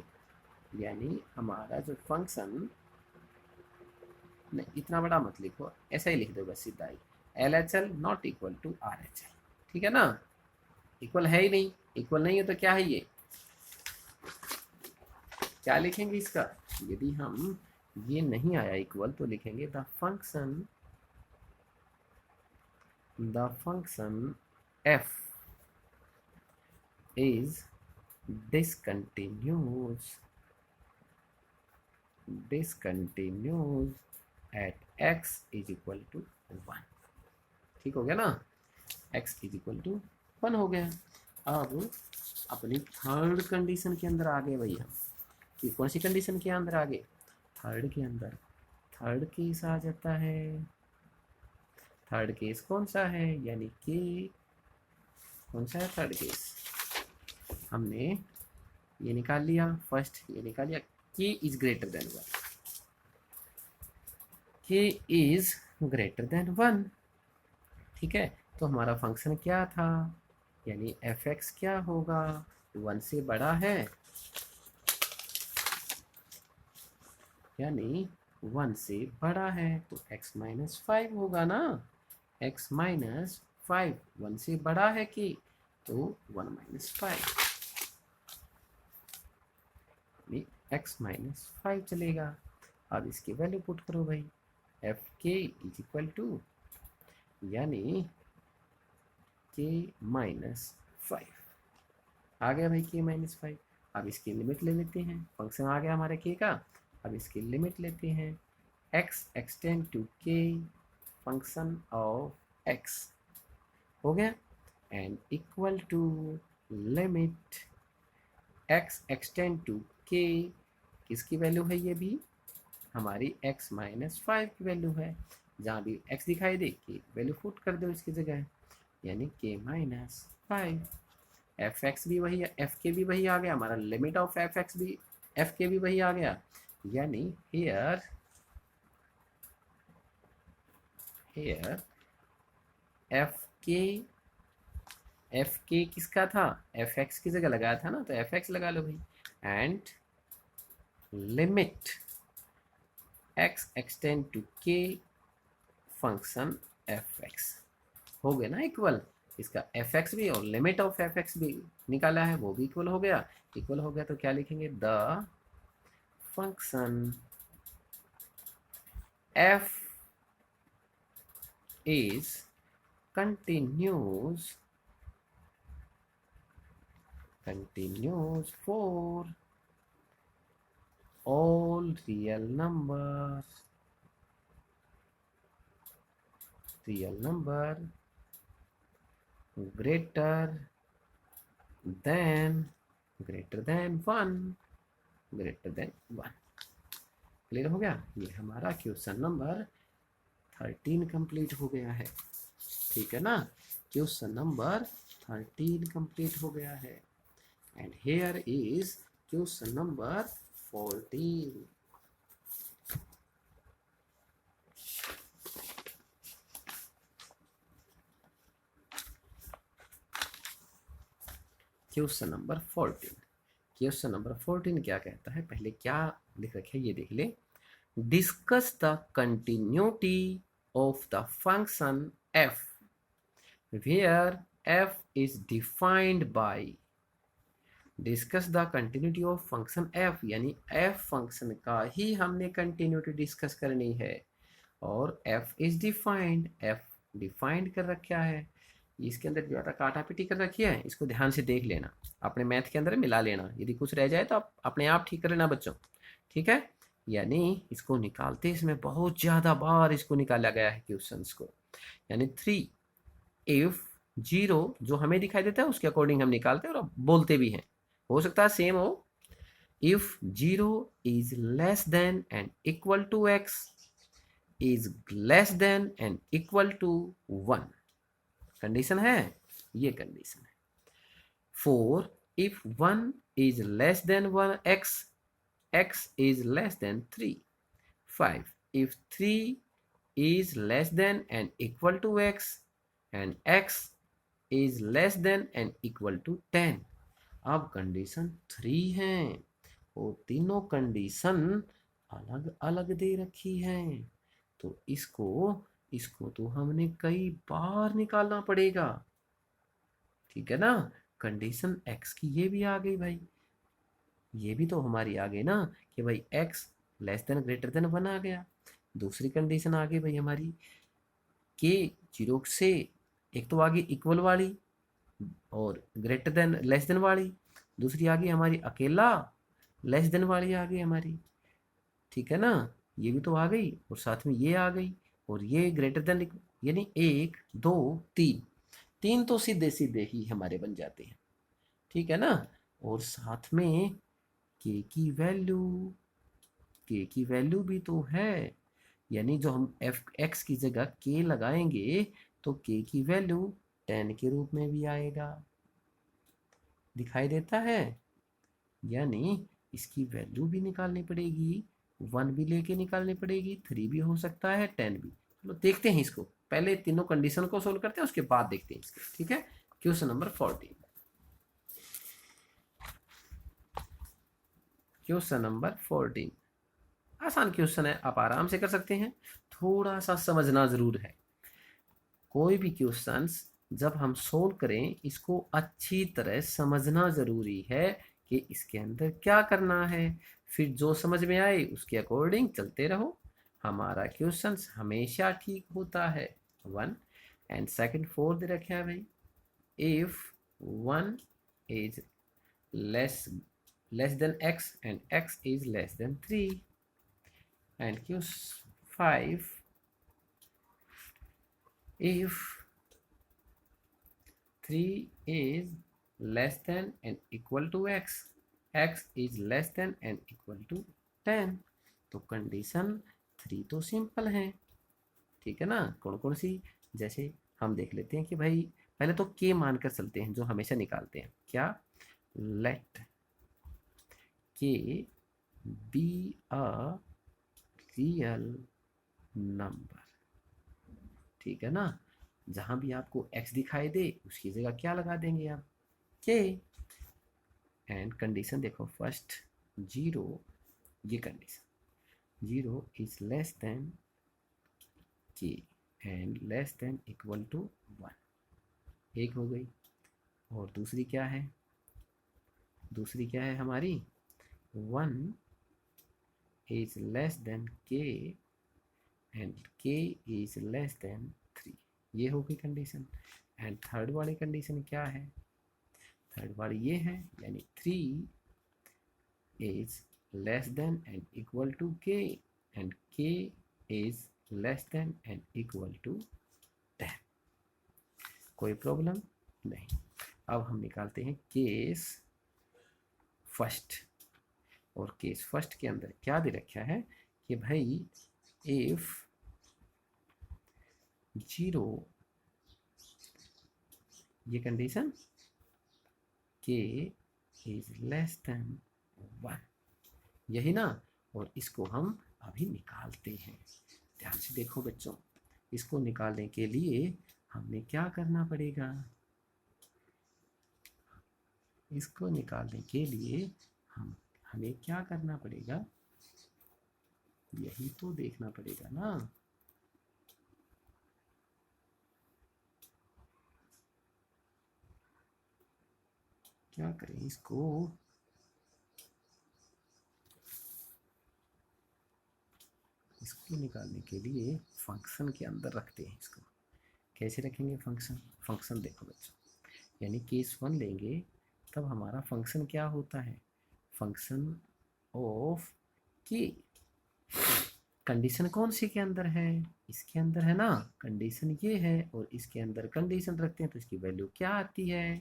यानी हमारा जो फंक्शन, नहीं इतना बड़ा मत लिखो, ऐसा ही लिख दो बस सीधा ही, LHL not equal to RHL। ठीक है ना, इक्वल है ही नहीं, इक्वल नहीं है तो क्या है ये, क्या लिखेंगे इसका, यदि हम ये नहीं आया इक्वल तो लिखेंगे the function f is discontinuous at x is equal to 1। ठीक हो गया ना, x is equal to 1 हो गया। अब अपनी थर्ड कंडीशन के अंदर आ गए भाई हम, कि कौन सी कंडीशन के अंदर आ गए, थर्ड के अंदर, थर्ड केस आ जाता है, थर्ड केस कौन सा है, यानी कि कौन सा है थर्ड केस, हमने ये निकाल लिया, फर्स्ट ये निकाल लिया, k is greater than 1, k is greater than 1। ठीक है, तो हमारा फंक्शन क्या था, यानी f(x) क्या होगा, 1 से बड़ा है, यानी 1 से बड़ा है तो x - 5 होगा ना, x - 5 1 से बड़ा है कि, तो 1 - 5, x - 5 चलेगा। अब इसकी वैल्यू पुट करो भाई, F k is equal to, यानी k - 5 आ गया भाई, k - 5। अब इसकी लिमिट ले लेते हैं, फंक्शन आ गया हमारे k का, अब इसकी लिमिट लेते हैं, x extend to k function of x हो गया, and equal to limit x extend to k, किसकी वैल्यू है ये भी, हमारी x - 5 की वैल्यू है, जहाँ भी x दिखाई दे कि वैल्यू पुट कर दो इसकी जगह, यानी k - 5। एफ एक्स भी वही है, एफ के भी वही आ गया, हमारा लिमिट ऑफ एफ एक्स भी एफ के भी वही आ गया, यानी हियर एफ के किसका था, एफ एक्स की जगह लगाया था ना, तो एफ एक्स लगा लो भाई, and limit x extend to k function f x हो गया ना इक्वल, इसका एफ एक्स भी और लिमिट ऑफ एफ एक्स भी निकाला है, वो भी इक्वल हो गया, इक्वल हो गया तो क्या लिखेंगे, the function f is continues for all real number greater than 1, clear हो गया, ये हमारा क्वेश्चन नंबर 13 कंप्लीट हो गया है। ठीक है ना, क्वेश्चन नंबर 13 कंप्लीट हो गया है, and here is question number 14। Question number 14 क्या कहता है, पहले क्या लिख रखे ये देख ले, discuss the continuity of the function f where f is defined by discuss the continuity of function F, यानी एफ फंक्शन का ही हमने कंटिन्यूटी डिस्कस करनी है। और F is defined, F defined कर रखा है। इसके अंदर जो आता काटा पिटी कर रखी है, इसको ध्यान से देख लेना, अपने मैथ के अंदर मिला लेना, यदि कुछ रह जाए तो आप अपने आप ठीक कर लेना बच्चों, ठीक है। यानी इसको निकालते, इसमें बहुत ज़्यादा बार इसको निकाला गया है क्वेश्चंस को। यानी 3 इफ 0 जो हमें दिखाई देता है उसके अकॉर्डिंग हम निकालते हैं और बोलते भी हैं, हो सकता है सेम हो। If 0 is less than and equal to x is less than and equal to 1, condition है, ये कंडीशन है। 4 if 1 is less than 1 x is less than 3. 5 if 3 is less than and equal to x and x is less than and equal to 10। अब condition 3 है और तीनों condition अलग अलग दे रखी है, तो इसको तो हमने कई बार निकालना पड़ेगा, ठीक है ना। कंडीशन x की ये भी आ गई भाई, ये भी तो हमारी आ गई ना कि भाई x less than greater than 1 आ गया। दूसरी कंडीशन आ गई भाई हमारी के 0 से, एक तो आ गई इक्वल वाली और ग्रेटर देन लेस देन वाली, दूसरी आ गई हमारी अकेला लेस देन वाली आ गई हमारी, ठीक है ना। ये भी तो आ गई और साथ में ये आ गई और ये ग्रेटर देन, यानी 1 2 3, तीन तो सीधे सीधे ही हमारे बन जाते हैं, ठीक है ना। और साथ में के की वैल्यू भी तो है, यानी जो हम एफ एक्स की जगह के लगाएंगे तो के की वैल्यू 10 के रूप में भी आएगा, दिखाई देता है। यानी इसकी वैल्यू भी निकालनी पड़ेगी, 1 भी लेके निकालनी पड़ेगी, 3 भी हो सकता है, 10 भी। चलो देखते हैं इसको, पहले तीनों कंडीशन को सोल्व करते हैं उसके बाद देखते हैं इसको, ठीक है। क्वेश्चन नंबर 14, क्वेश्चन नंबर 14 आसान क्वेश्चन है, आप आराम से कर सकते हैं, थोड़ा सा समझना जरूर है। कोई भी क्वेश्चंस जब हम सोल्व करें इसको अच्छी तरह समझना जरूरी है कि इसके अंदर क्या करना है, फिर जो समझ में आए उसके अकॉर्डिंग चलते रहो, हमारा क्वेश्चंस हमेशा ठीक होता है। 1 एंड सेकंड 4 दे रखे है भाई, if 1 is less than x and x is less than 3, and question 5 if 3 is less than and equal to x, x is less than and equal to 10। तो कंडीशन 3 तो simple है, ठीक है ना। कौन कौन सी, जैसे हम देख लेते हैं कि भाई पहले तो के मानकर चलते हैं जो हमेशा निकालते हैं, क्या, late k be a real number, ठीक है ना। जहां भी आपको x दिखाई दे उसकी जगह क्या लगा देंगे आप, के। एंड कंडीशन देखो फर्स्ट 0, ये condition 0 is less than k and less than equal to 1, एक हो गई। और दूसरी क्या है, दूसरी क्या है हमारी, 1 is less than k and k is less than 3, ये हो गई कंडीशन। एंड थर्ड वाली कंडीशन क्या है, थर्ड वाली ये है, यानी 3 is less than and equal to k and k is less than and equal to 10, कोई प्रॉब्लम नहीं। अब हम निकालते हैं केस फर्स्ट, और केस फर्स्ट के अंदर क्या दे रखा है कि भाई इफ 0, ये कंडीशन के इज लेस देन 1, यही ना। और इसको हम अभी निकालते हैं, ध्यान से देखो बच्चों, इसको निकालने के लिए हमें क्या करना पड़ेगा, इसको निकालने के लिए हमें क्या करना पड़ेगा, यही तो देखना पड़ेगा ना। क्या करें इसको, इसको निकालने के लिए फंक्शन के अंदर रखते हैं इसको। कैसे रखेंगे फंक्शन? फंक्शन देखो बच्चों, यानी केस 1 लेंगे तब हमारा फंक्शन क्या होता है, फंक्शन ऑफ के। कंडीशन कौन सी के अंदर है, इसके अंदर है ना, कंडीशन ये है और इसके अंदर कंडीशन रखते हैं तो इसकी वैल्यू क्या आती है।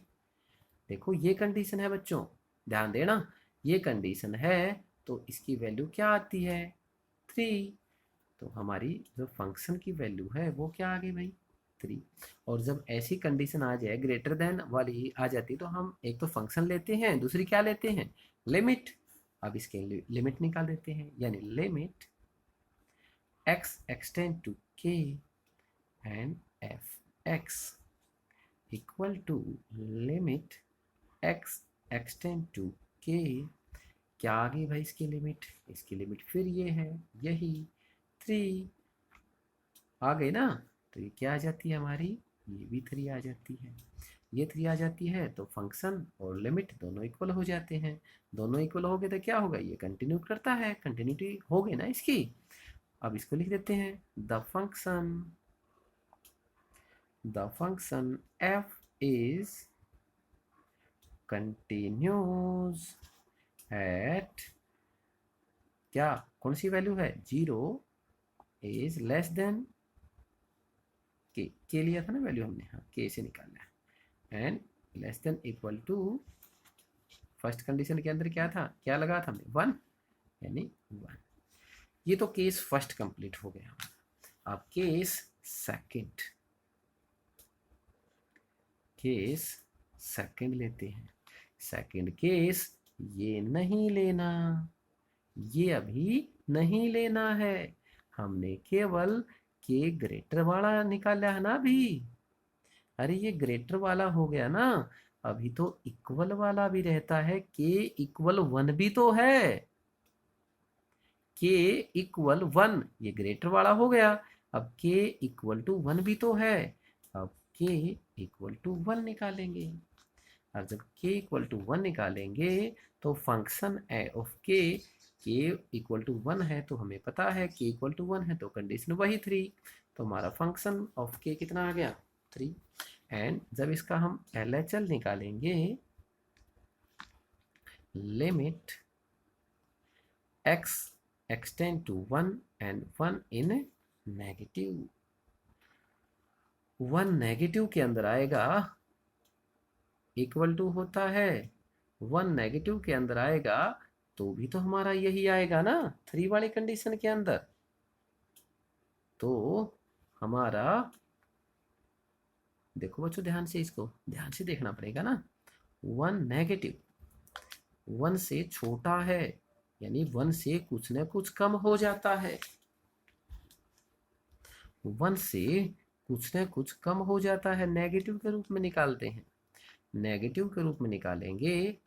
देखो ये कंडीशन है बच्चों, ध्यान देना, ये कंडीशन है तो इसकी वैल्यू क्या आती है 3। तो हमारी जो फंक्शन की वैल्यू है वो क्या आ गई भाई 3। और जब ऐसी कंडीशन आ जाए ग्रेटर देन वाली आ जाती तो हम एक तो फंक्शन लेते हैं, दूसरी क्या लेते हैं, लिमिट। अब इसके लिमिट निकाल देते हैं, यानी limit x extend to k and f(x) equal to limit x extend to k। क्या आ गई भाई इसकी लिमिट, इसकी लिमिट फिर ये है, यही 3 आ गई ना। तो ये क्या आ जाती है हमारी, ये भी 3 आ जाती है, ये 3 आ जाती है तो फंक्शन और लिमिट दोनों इक्वल हो जाते हैं। दोनों इक्वल हो गए तो क्या होगा, ये कंटिन्यू करता है, कंटिन्यूटी हो गई ना इसकी। अब इसको लिख देते हैं, the function f is continues at क्या, कौन सी वैल्यू है, 0 इज लेस देन के लिया था ना वैल्यू हमने, हाँ के से निकालना है, and less than equal to, first condition के अंदर क्या था, क्या लगा था हमने 1, यानी 1। ये तो केस फर्स्ट कंप्लीट हो गया। अब केस सेकंड, केस सेकंड लेते हैं। सेकंड केस, ये नहीं लेना, ये अभी नहीं लेना है, हमने केवल के ग्रेटर वाला निकाला है ना अभी। अरे ये ग्रेटर वाला हो गया ना, अभी तो इक्वल वाला भी रहता है, के इक्वल 1 भी तो है, के इक्वल 1 ये ग्रेटर वाला हो गया। अब के इक्वल टू 1 भी तो है, अब के इक्वल टू 1 निकालेंगे। और जब के इक्वल टू 1 निकालेंगे तो फंक्शन ऑफ के इक्वल टू 1 है तो हमें पता है के इक्वल टू 1 है तो कंडीशन वही 3। तो हमारा फंक्शन ऑफ के कितना आ गया 3। एंड जब इसका हम LHL निकालेंगे, limit x extend to 1 and 1 in negative, 1 negative के अंदर आएगा, इक्वल टू होता है 1 नेगेटिव के अंदर आएगा तो भी तो हमारा यही आएगा ना 3 वाली कंडीशन के अंदर। तो हमारा देखो बच्चों, ध्यान से इसको ध्यान से देखना पड़ेगा ना, 1 नेगेटिव 1 से छोटा है, यानी 1 से कुछ न कुछ कम हो जाता है, 1 से कुछ न कुछ कम हो जाता है, नेगेटिव के रूप में निकालते हैं। नेगेटिव के रूप में निकालेंगे,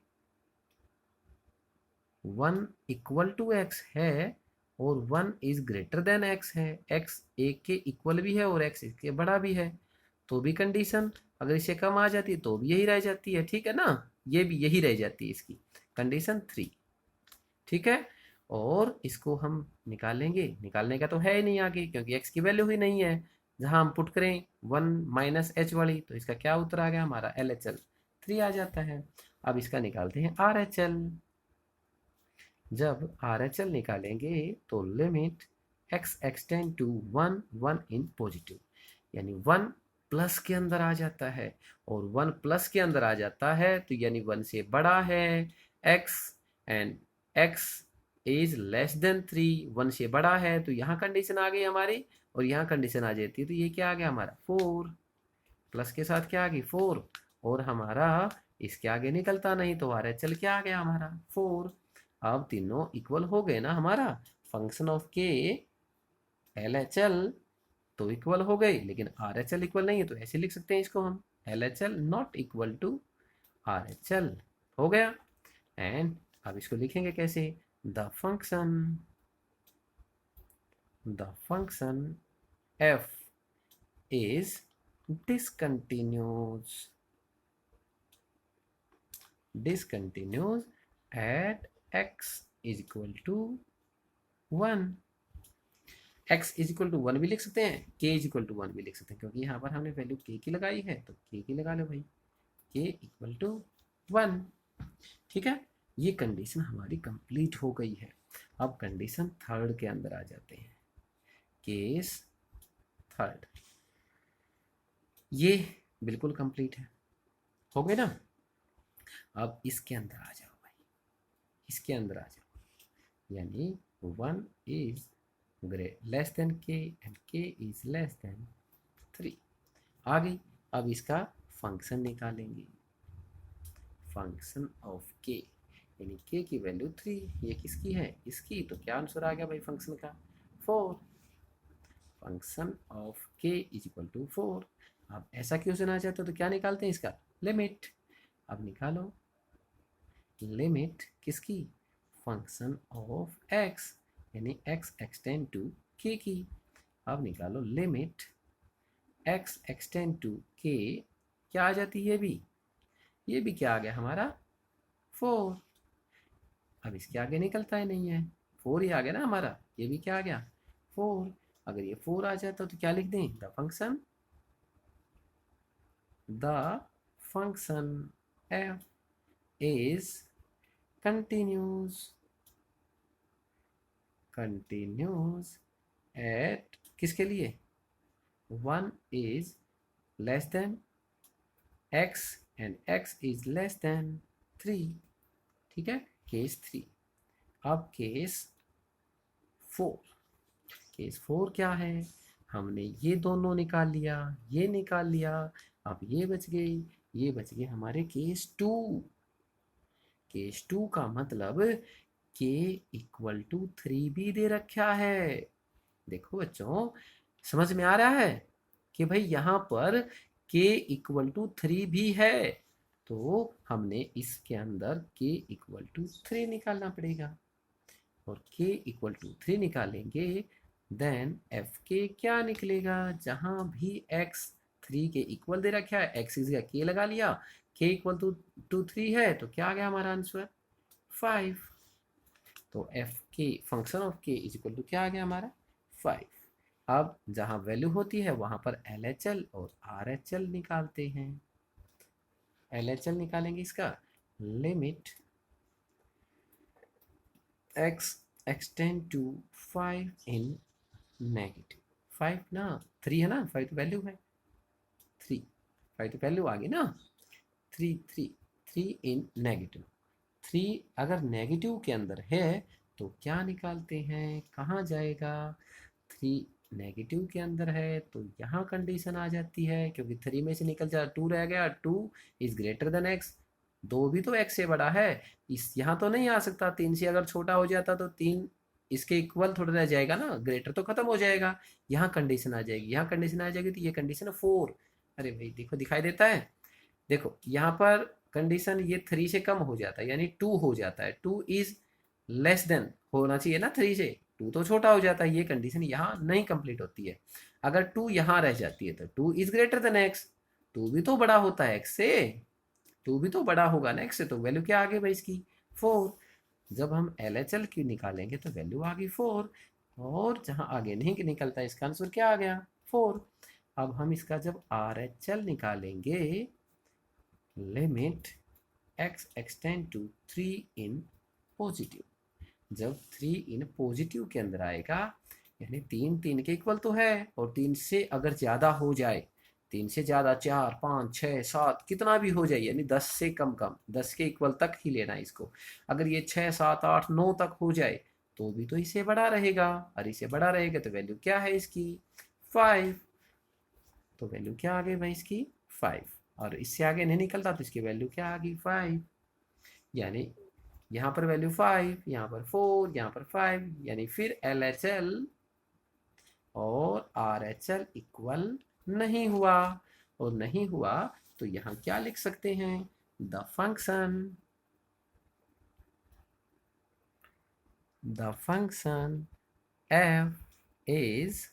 1 इक्वल टू एक्स है और 1 इज ग्रेटर देन एक्स है, एक्स एक के इक्वल भी है और एक्स इसके बड़ा भी है, तो भी कंडीशन अगर इससे कम आ जाती है तो भी यही रह जाती है, ठीक है ना, ये भी यही रह जाती है इसकी कंडीशन 3, ठीक है। और इसको हम निकालेंगे, निकालने का तो है ही नहीं आगे क्योंकि एक्स की वैल्यू ही नहीं है, जहां हम पुट करें 1 माइनस एच वाली तो इसका क्या उत्तर आ गया हमारा LHL 3 आ जाता है। अब इसका निकालते हैं RHL। जब RHL निकालेंगे तो limit x extend to 1 1 in positive, यानी 1 प्लस के अंदर आ जाता है, और 1 प्लस के अंदर आ जाता है तो यानी 1 से बड़ा है x, and x is less than 3, 1 से बड़ा है तो यहाँ कंडीशन आ गई हमारी, और यहाँ कंडीशन आ जाती है तो ये क्या आ गया हमारा 4, प्लस के साथ क्या आ गई 4, और हमारा इसके आगे निकलता नहीं तो RHL क्या आ गया हमारा 4। अब तीनों इक्वल हो गए ना हमारा, फंक्शन ऑफ के LHL तो इक्वल हो गई, लेकिन RHL इक्वल नहीं है तो ऐसे लिख सकते हैं इसको हम, LHL not equal to RHL, हो गया। एंड अब इसको लिखेंगे कैसे, the function f is discontinuous, discontinues at x is equal to 1। x is equal to 1 भी लिख सकते हैं, k इज इक्वल टू 1 भी लिख सकते हैं, क्योंकि यहाँ पर हमने वैल्यू k की लगाई है तो k की लगा लो भाई, k इक्वल टू 1। ठीक है, ये कंडीशन हमारी कंप्लीट हो गई है। अब कंडीशन थर्ड के अंदर आ जाते हैं, केस थर्ड। ये बिल्कुल कंप्लीट है, हो गए ना। अब इसके अंदर आ जाओ भाई, इसके अंदर आ जाओ, यानी 1 is less then k and k is less than 3 आ गई। अब इसका फंक्शन निकालेंगे, फंक्शन ऑफ k, यानी k की वैल्यू 3, ये किसकी है, इसकी, तो क्या आंसर आ गया भाई फंक्शन का, 4। Function of k is equal to 4। अब ऐसा क्यों सुना चाहते हो तो क्या निकालते हैं इसका, लिमिट। अब निकालो लिमिट किसकी, फंक्शन ऑफ x, यानी x एक्सटेंड टू k की। अब निकालो limit x extend to k, क्या आ जाती है ये भी क्या आ गया हमारा 4। अब इसके आगे निकलता ही नहीं है, 4 ही आ गया ना हमारा, ये भी क्या आ गया 4। अगर ये 4 आ जाता तो क्या लिख दें, the function f is continues at किसके लिए, 1 is less than x and x is less than 3। ठीक है, केस 3। अब केस 4, केस 4 क्या है, हमने ये दोनों निकाल लिया, ये निकाल लिया, अब ये बच गई, ये बच गए हमारे केस 2। केस 2 का मतलब k इक्वल टू 3 भी दे रखा है। देखो बच्चों, समझ में आ रहा है कि भाई यहाँ पर k इक्वल टू 3 भी है, तो हमने इसके अंदर k इक्वल टू 3 निकालना पड़ेगा, और k इक्वल टू 3 निकालेंगे, देन एफ के क्या निकलेगा, जहां भी x 3 के इक्वल दे रखा है, x इज k लगा लिया, k इक्वल टू 3 है, तो क्या आ गया हमारा आंसर 5। तो एफ के फंक्शन ऑफ के इज इक्वल टू क्या आ गया हमारा 5। अब जहां वैल्यू होती है वहां पर LHL और RHL निकालते हैं। LHL निकालेंगे इसका, limit x extend to 5 in negative 5 ना, 3 है ना, 5 तो वैल्यू है, 3 5 तो वैल्यू आ गई ना, 3 इन नेगेटिव। 3 अगर नेगेटिव के अंदर है तो क्या निकालते हैं, कहाँ जाएगा, 3 नेगेटिव के अंदर है तो यहाँ कंडीशन आ जाती है, क्योंकि 3 में से निकल जा 2 रह गया, 2 इज ग्रेटर देन x, 2 भी तो x से बड़ा है, इस यहाँ तो नहीं आ सकता, 3 से अगर छोटा हो जाता तो 3 इसके इक्वल थोड़ा रह जाएगा ना, ग्रेटर तो खत्म हो जाएगा, यहाँ कंडीशन आ जाएगी, यहाँ कंडीशन आ जाएगी तो ये कंडीशन है 4। अरे भाई देखो दिखाई देता है, देखो यहाँ पर कंडीशन ये 3 से कम हो जाता है, यानी 2 हो जाता है, 2 इज लेस देन होना चाहिए ना 3 से, 2 तो छोटा हो जाता है, ये कंडीशन यहाँ नहीं कंप्लीट होती है। अगर 2 यहाँ रह जाती है तो 2 इज ग्रेटर देन x, 2 भी तो बड़ा होता है x से, 2 भी तो बड़ा होगा ना x से, तो वैल्यू क्या आ गई भाई इसकी 4। जब हम LHL की निकालेंगे तो वैल्यू आ गई 4, और जहाँ आगे नहीं निकलता इसका आंसर क्या आ गया 4। अब हम इसका जब RHL निकालेंगे, limit x extend to 3 in positive, जब 3 इन पॉजिटिव के अंदर आएगा, यानी 3 के इक्वल तो है, और 3 से अगर ज़्यादा हो जाए, 3 से ज़्यादा 4 5 6 7 कितना भी हो जाए, यानी 10 से कम 10 के इक्वल तक ही लेना है इसको। अगर ये 6 7 8 9 तक हो जाए तो भी तो इससे बड़ा रहेगा, और इससे बड़ा रहेगा तो वैल्यू क्या है इसकी 5। तो वैल्यू क्या आ गई भाई इसकी 5, और इससे आगे नहीं निकलता तो इसकी वैल्यू क्या आ गई 5, यानी यहाँ पर वैल्यू 5, यहाँ पर 4, यहाँ पर 5, यानी फिर LHL और RHL इक्वल नहीं हुआ, और नहीं हुआ तो यहाँ क्या लिख सकते हैं, the function f is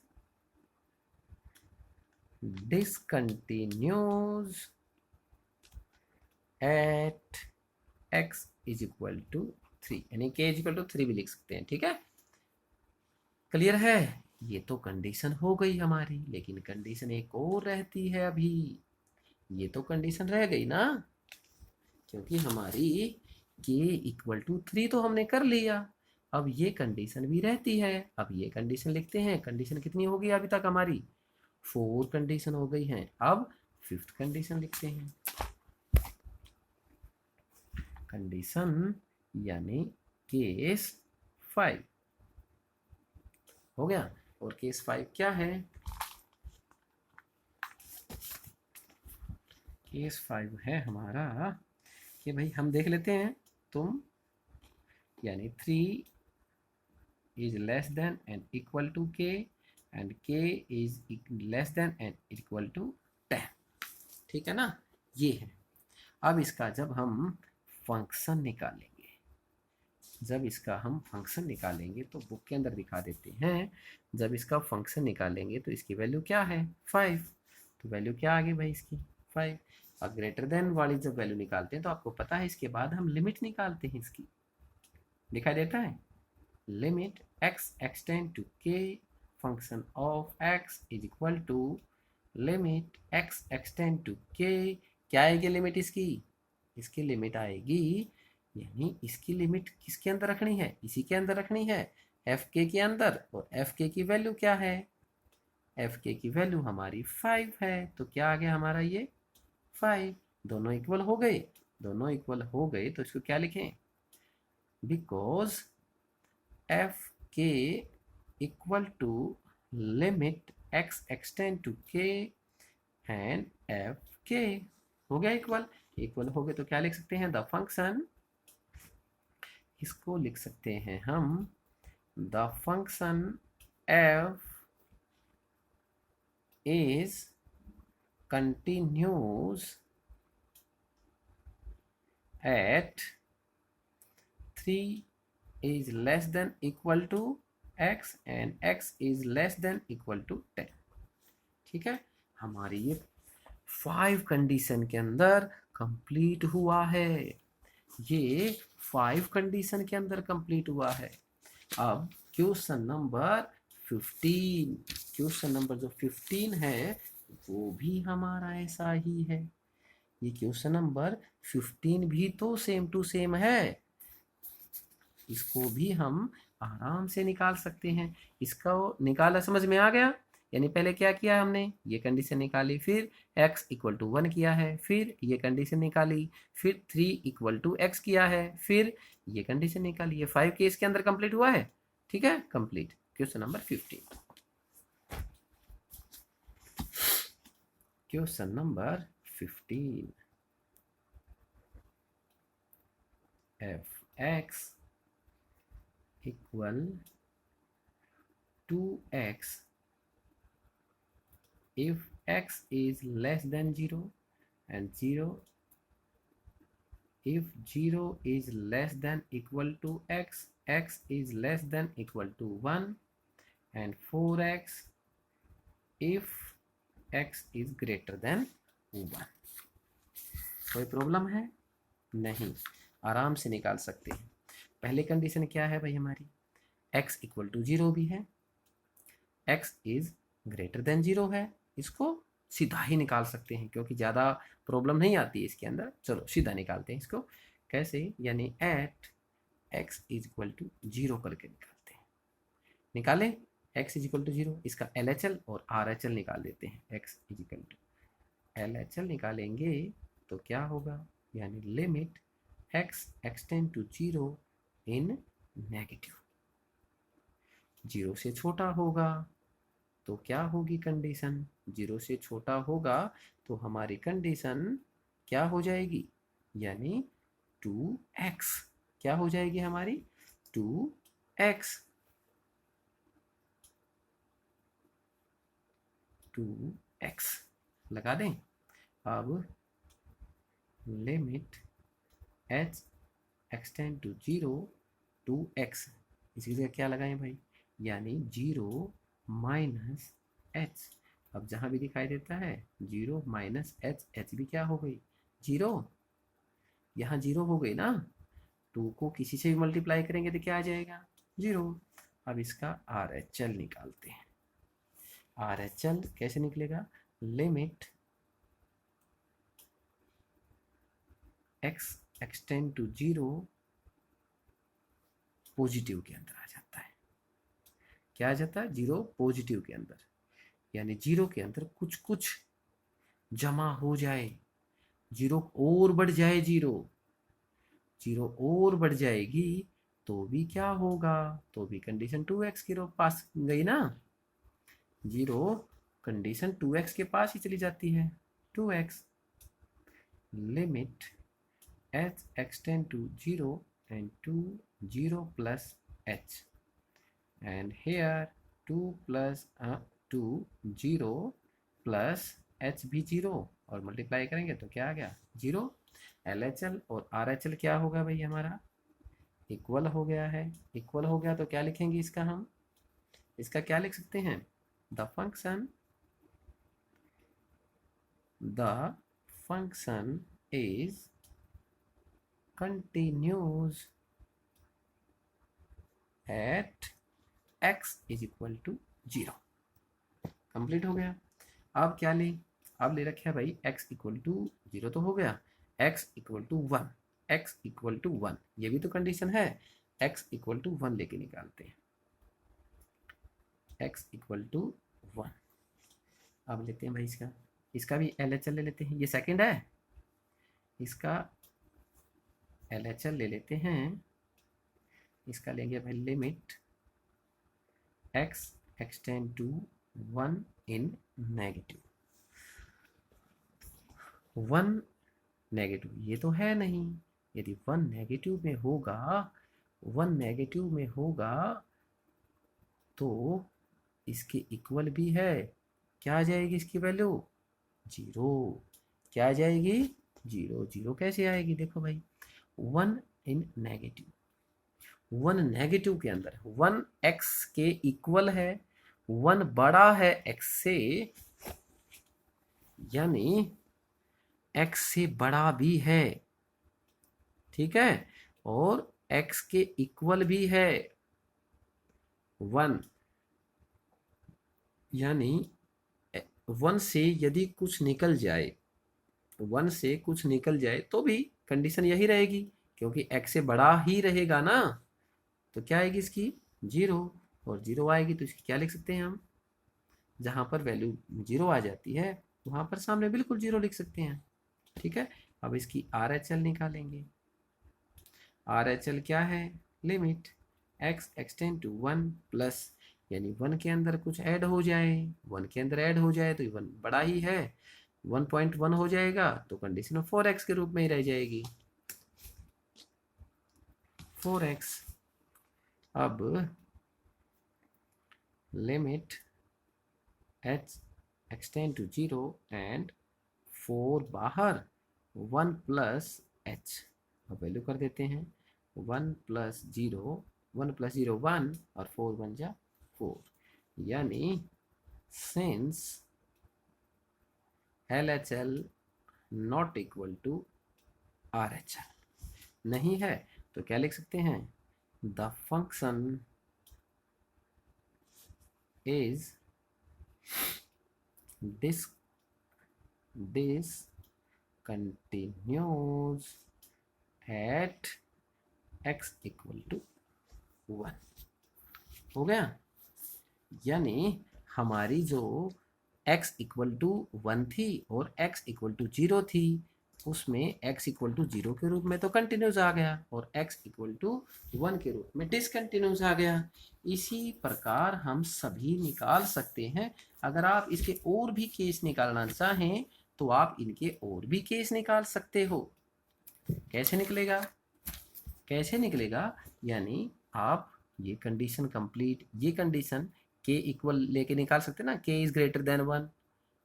discontinuous at x is equal to 3, यानी k इज इक्वल टू 3 भी लिख सकते हैं। ठीक है, क्लियर है। ये तो कंडीशन हो गई हमारी, लेकिन कंडीशन एक और रहती है अभी। ये तो कंडीशन रह गई ना, क्योंकि हमारी k इक्वल टू 3 तो हमने कर लिया। अब ये कंडीशन भी रहती है। अब ये कंडीशन लिखते हैं। कंडीशन कितनी हो गई अभी तक हमारी? 4 कंडीशन हो गई हैं। अब 5th कंडीशन लिखते हैं। कंडीशन यानी केस 5 हो गया। और केस 5 क्या है? केस 5 है हमारा कि भाई हम देख लेते हैं। तुम यानी 3 is less than and equal to k and k is less than and equal to 10। ठीक है ना, ये है। अब इसका जब हम फंक्शन निकालेंगे, तो बुक के अंदर दिखा देते हैं। जब इसका फंक्शन निकालेंगे तो इसकी वैल्यू क्या है? 5। तो वैल्यू क्या आ गई भाई इसकी? 5। और ग्रेटर देन वाली जब वैल्यू निकालते हैं तो आपको पता है इसके बाद हम लिमिट निकालते हैं। इसकी दिखाई देता है, limit x extend to k function of x is equal to limit x extend to k। क्या आएगी लिमिट इसकी? इसकी लिमिट आएगी, यानी इसकी लिमिट किसके अंदर रखनी है? इसी के अंदर रखनी है, एफ के अंदर। और एफ के की वैल्यू क्या है? एफ के की वैल्यू हमारी 5 है। तो क्या आ गया हमारा ये? 5। दोनों इक्वल हो गए। तो इसको क्या लिखें? Because f k equal to limit x extend to k and f k हो गया इक्वल हो गए। तो क्या लिख सकते हैं? द फंक्शन, इसको लिख सकते हैं हम the function f is continuous at 3 is less than equal to x and x is less than equal to 10। ठीक है, हमारी ये 5 कंडीशन के अंदर कंप्लीट हुआ है। ये 5 कंडीशन के अंदर कंप्लीट हुआ है। अब क्वेश्चन नंबर 15 है वो भी हमारा ऐसा ही है। ये क्वेश्चन नंबर 15 भी तो सेम टू सेम है। इसको भी हम आराम से निकाल सकते हैं। इसका निकाला समझ में आ गया? यानी पहले क्या किया हमने? ये कंडीशन निकाली, फिर x इक्वल टू 1 किया है, फिर ये कंडीशन निकाली, फिर 3 इक्वल टू x किया है, फिर ये कंडीशन निकाली। ये 5 केस के अंदर कंप्लीट हुआ है। ठीक है, complete. Question number 15। Question number 15 F x equal 2x if x is less than 0 and 0 if 0 is less than equal to x, x is less than equal to 1 and 4x if x is greater than 1। कोई problem है? नहीं, आराम से निकाल सकते हैं। पहले condition क्या है भाई हमारी? x इक्वल टू 0 भी है, x इज ग्रेटर देन 0 है। इसको सीधा ही निकाल सकते हैं क्योंकि ज़्यादा प्रॉब्लम नहीं आती है इसके अंदर। चलो सीधा निकालते हैं इसको। कैसे? यानी at x is equal to 0 करके निकालते हैं। निकालें x इज इक्वल टू 0, इसका LHL और RHL निकाल देते हैं। x is equal to LHL निकालेंगे तो क्या होगा? यानी limit x extend to 0 in negative, 0 से छोटा होगा तो क्या होगी कंडीशन? 0 से छोटा होगा तो हमारी कंडीशन क्या हो जाएगी? यानी 2x। क्या हो जाएगी हमारी? 2x। 2x लगा दें। अब limit h extend to 0 2x, इसी जगह क्या लगाएं भाई? यानी 0 माइनस h। अब जहाँ भी दिखाई देता है 0 माइनस h, h भी क्या हो गई? 0। यहाँ 0 हो गई ना, 2 को किसी से भी मल्टीप्लाई करेंगे तो क्या आ जाएगा 0। अब इसका RHL निकालते हैं। RHL कैसे निकलेगा, limit x extend to 0 positive के अंदर आ जाता है। क्या आ जाता है, 0 पॉजिटिव के अंदर, यानी 0 के अंदर कुछ कुछ जमा हो जाए, 0 और बढ़ जाए, 0 और बढ़ जाएगी तो भी क्या होगा, तो भी कंडीशन 2x के पास गई ना, 0 कंडीशन 2x के पास ही चली जाती है, 2x limit h extend to 0 and 2 0 plus h, and here 2 plus 2 0 plus h भी 0 और मल्टीप्लाई करेंगे तो क्या आ गया 0। LHL और RHL क्या होगा भाई हमारा, इक्वल हो गया है। इक्वल हो गया तो क्या लिखेंगे इसका, हम इसका क्या लिख सकते हैं, the function is continues at x is equal to 0। Complete हो गया। अब क्या ले, अब ले रखे भाई x इक्वल टू 0 तो हो गया, x equal to 1, x equal to 1, ये भी तो कंडीशन है, x इक्वल टू 1 लेके निकालते हैं, x इक्वल टू 1। अब लेते हैं भाई इसका भी LHL ले लेते हैं, ये सेकंड है, इसका LHL ले लेते हैं, इसका लेंगे भाई limit x extend to 1 in negative, 1 negative, ये तो है नहीं, यदि 1 नेगेटिव में होगा, 1 नेगेटिव में होगा तो इसके इक्वल भी है, क्या आ जाएगी इसकी वैल्यू 0, क्या आ जाएगी 0, 0 कैसे आएगी, देखो भाई 1 इन नेगेटिव, 1 नेगेटिव के अंदर 1 x के इक्वल है, 1 बड़ा है x से, यानी x से बड़ा भी है, ठीक है, और x के इक्वल भी है 1, यानी 1 से यदि कुछ निकल जाए, 1 से कुछ निकल जाए तो भी कंडीशन यही रहेगी, क्योंकि x से बड़ा ही रहेगा ना, तो क्या आएगी इसकी 0, और 0 आएगी तो इसकी क्या लिख सकते हैं हम, जहां पर वैल्यू 0 आ जाती है वहां पर सामने बिल्कुल 0 लिख सकते हैं, ठीक है। अब इसकी RHL निकालेंगे, RHL क्या है, limit x extend to 1 plus, यानी 1 के अंदर कुछ ऐड हो जाए, 1 के अंदर ऐड हो जाए तो 1 बड़ा ही है, 1.1 हो जाएगा तो कंडीशन 4x के रूप में ही रह जाएगी, 4x। अब limit h extend to 0 and 4 बाहर, 1 प्लस h, अब वैल्यू कर देते हैं 1 प्लस 0, 1 प्लस 0 1 और 4 बन जा 4, यानी since LHL not equal to RHL, नहीं है तो क्या लिख सकते हैं, the function is discontinues at x equal to 1, हो गया, यानी हमारी जो x इक्वल टू 1 थी और x इक्वल टू 0 थी, उसमें x इक्वल टू 0 के रूप में तो कंटिन्यूस आ गया और x इक्वल टू 1 के रूप में डिसकंटिन्यूस आ गया। इसी प्रकार हम सभी निकाल सकते हैं। अगर आप इसके और भी केस निकालना चाहें तो आप इनके और भी केस निकाल सकते हो। कैसे निकलेगा, कैसे निकलेगा, यानी आप ये कंडीशन कंप्लीट, ये कंडीशन k इक्वल लेके निकाल सकते हैं ना, k इज ग्रेटर देन 1,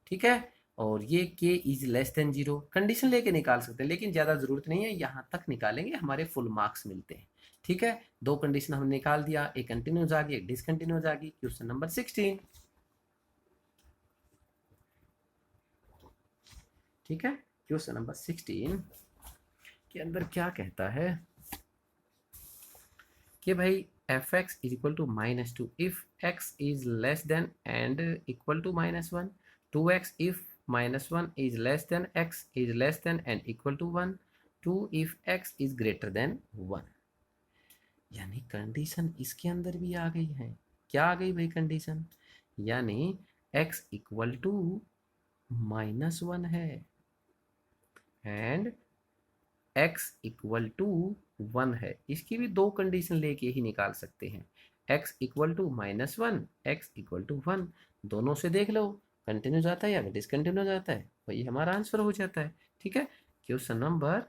ठीक है, और ये k is less then 0 condition लेके निकाल सकते हैं, लेकिन ज़्यादा ज़रूरत नहीं है, यहाँ तक निकालेंगे हमारे फुल मार्क्स मिलते हैं, ठीक है। 2 कंडीशन हमने निकाल दिया, एक कंटिन्यूस आ गई, एक डिसकंटिन्यूस आ गई। क्वेश्चन नंबर 16, ठीक है, क्वेश्चन नंबर 16 के अंदर क्या कहता है कि भाई F x is equal to -2 if x is less than and equal to -1, 2x if -1 is less than x is less than and equal to 1, 2 if x is greater than 1। यानी condition इसके अंदर भी आ गई है। क्या आ गई भाई condition? यानी x इक्वल टू -1 है एंड x इक्वल टू 1 है। इसकी भी दो कंडीशन लेके ही निकाल सकते हैं। x equal to -1, x equal to 1, दोनों से देख लो कंटिन्यू जाता है या डिसकंटिन्यू जाता है, वही हमारा आंसर हो जाता है। ठीक है, क्वेश्चन नंबर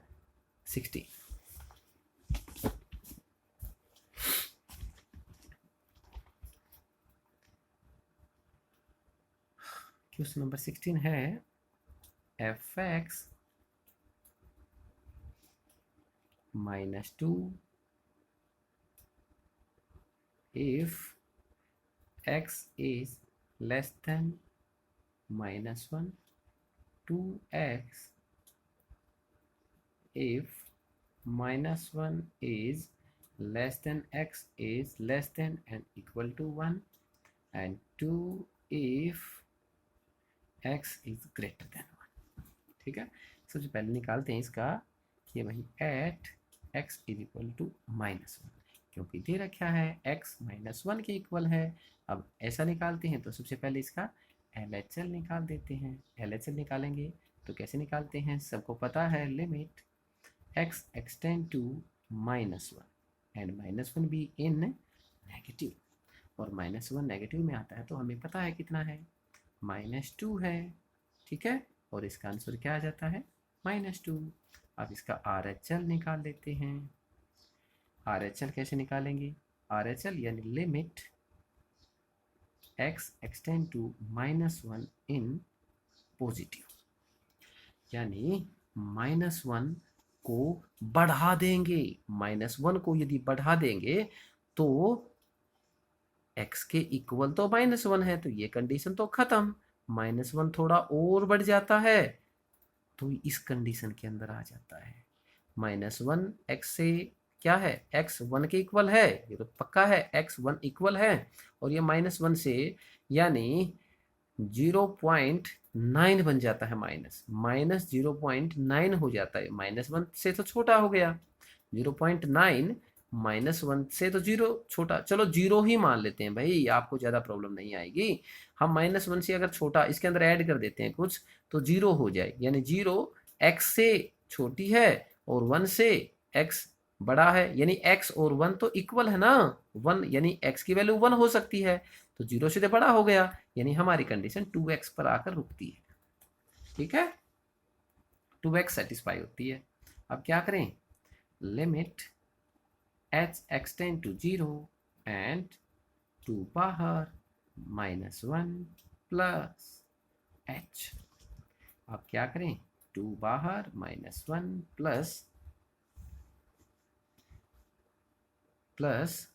60। क्वेश्चन नंबर 16 है f x -2 if x is less than -1, 2x if -1 is less than x is less than and equal to 1, and 2 if x is greater than 1। ठीक है, सबसे पहले निकालते हैं इसका कि भाई at x is equal to -1, क्योंकि दे रखा है x -1 के इक्वल है। अब ऐसा निकालते हैं तो सबसे पहले इसका LHL निकाल देते हैं। LHL निकालेंगे तो कैसे निकालते हैं, सबको पता है, limit x extend to -1 and -1 भी इन नेगेटिव, और -1 नेगेटिव में आता है तो हमें पता है कितना है, -2 है। ठीक है, और इसका आंसर क्या आ जाता है, -2। अब इसका RHL निकाल लेते हैं। RHL कैसे निकालेंगे, RHL यानी limit x extend to -1 in positive, यानी -1 को बढ़ा देंगे। -1 को यदि बढ़ा देंगे तो x के इक्वल तो -1 है, तो ये कंडीशन तो खत्म। -1 थोड़ा और बढ़ जाता है तो इस कंडीशन के अंदर आ जाता है। -1 x से क्या है, x 1 के इक्वल है, ये तो पक्का है, x 1 इक्वल है, और ये -1 से यानी 0.9 बन जाता है, -0.9 हो जाता है। -1 से तो छोटा हो गया 0.9, -1 से तो 0 छोटा, चलो 0 ही मान लेते हैं भाई, आपको ज़्यादा प्रॉब्लम नहीं आएगी। हम -1 से अगर छोटा इसके अंदर ऐड कर देते हैं कुछ तो 0 हो जाए, यानी 0 x से छोटी है और 1 से x बड़ा है, यानी x और 1 तो इक्वल है ना, 1 यानी x की वैल्यू 1 हो सकती है, तो 0 से तो बड़ा हो गया, यानी हमारी कंडीशन 2x पर आकर रुकती है। ठीक है, 2x सेटिस्फाई होती है। अब क्या करें, limit h extend to 0 and 2 बाहर -1 प्लस h। अब क्या करें, 2 बाहर -1 प्लस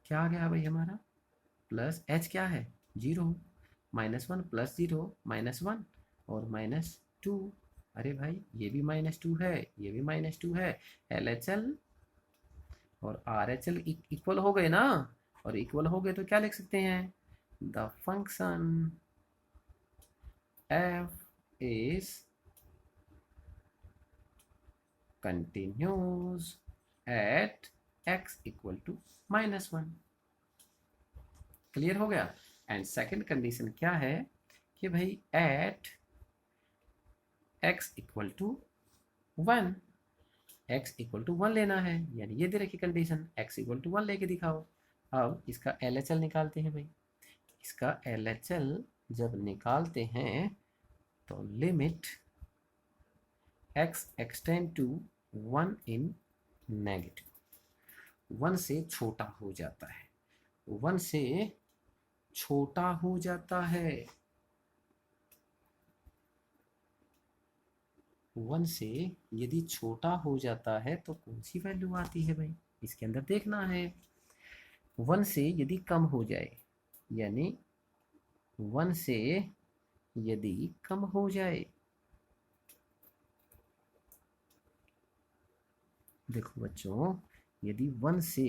क्या आ गया भाई हमारा, प्लस h क्या है, 0, -1 प्लस 0 -1 और -2। अरे भाई ये भी -2 है, ये भी -2 है। LHL और RHL इक्वल हो गए ना, और इक्वल हो गए तो क्या लिख सकते हैं, the function f is continues at x equal to -1। Clear हो गया। एंड सेकंड कंडीशन क्या है कि भाई at x equal to 1, x equal to 1 लेना है, यानी ये दे रखी कंडीशन, x इक्वल टू 1 लेके दिखाओ। अब इसका LHL निकालते हैं भाई। इसका LHL जब निकालते हैं तो limit x extend to 1 in negative, 1 से छोटा हो जाता है, 1 से छोटा हो जाता है, 1 से यदि छोटा हो जाता है तो कौन सी वैल्यू आती है भाई, इसके अंदर देखना है। 1 से यदि कम हो जाए, यानी 1 से यदि कम हो जाए देखो बच्चों, यदि 1 से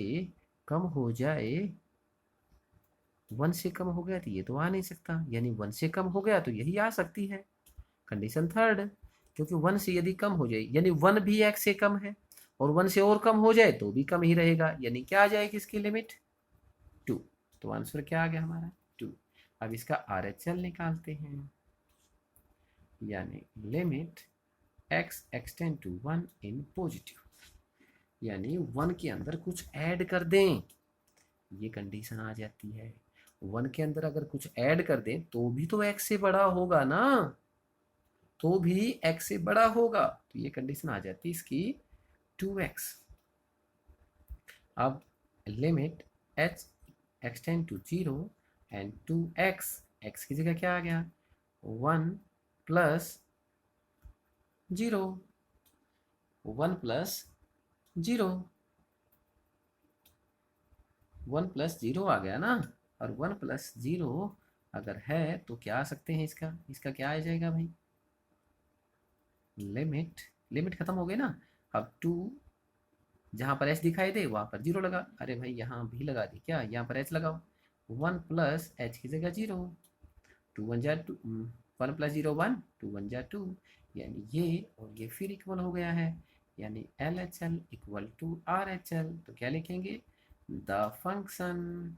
कम हो जाए, 1 से कम हो गया तो ये तो आ नहीं सकता, यानी 1 से कम हो गया तो यही आ सकती है कंडीशन थर्ड। क्योंकि 1 से यदि कम हो जाए, यानी 1 भी x से कम है, और 1 से और कम हो जाए तो भी कम ही रहेगा, यानी क्या आ जाएगी इसकी लिमिट 2। तो आंसर क्या आ गया हमारा 2। अब इसका RHL निकालते हैं, यानी limit x extend to 1 in positive, यानी 1 के अंदर कुछ ऐड कर दें, ये कंडीशन आ जाती है। 1 के अंदर अगर कुछ ऐड कर दें तो भी तो x से बड़ा होगा ना, तो भी x से बड़ा होगा, तो ये कंडीशन आ जाती है इसकी 2x। अब limit h extend to 0 and 2x, x की जगह क्या आ गया 1 प्लस 0, 1 प्लस 0, 1 प्लस 0 आ गया ना। और 1 प्लस 0 अगर है तो क्या आ सकते हैं, इसका क्या आ जाएगा भाई, लिमिट खत्म हो गई ना। अब 2 जहाँ पर h दिखाई दे वहाँ पर 0 लगा, अरे भाई यहाँ भी लगा दी क्या, यहाँ पर h लगाओ, 1 प्लस h की जगह 0, 2 1 जा 2, 1 प्लस 0 1, 2 1 जा 2, यानी ये और ये फिर इक्वल हो गया है, यानी LHL इक्वल टू RHL। तो क्या लिखेंगे, the function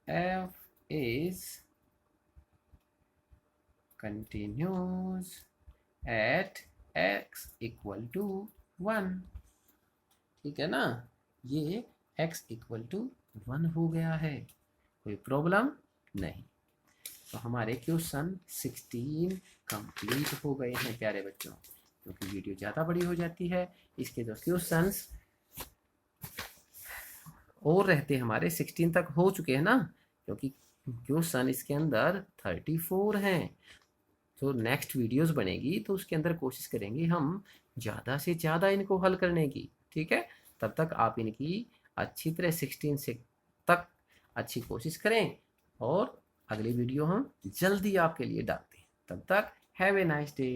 f is continuous at x equal to 1। ठीक है ना, ये x इक्वल टू 1 हो गया है, कोई प्रॉब्लम नहीं। तो हमारे क्वेश्चन 16 कंप्लीट हो गए हैं प्यारे बच्चों। क्योंकि वीडियो ज़्यादा बड़ी हो जाती है, इसके जो क्वेश्चंस और रहते हमारे 16 तक हो चुके हैं ना, क्योंकि क्वेश्चन इसके अंदर 34 हैं। तो नेक्स्ट वीडियोस बनेगी तो उसके अंदर कोशिश करेंगे हम ज़्यादा से ज़्यादा इनको हल करने की, ठीक है। तब तक आप इनकी अच्छी तरह 16 से तक अच्छी कोशिश करें, और अगली वीडियो हम जल्दी आपके लिए डालते हैं। तब तक हैव ए नाइस डे।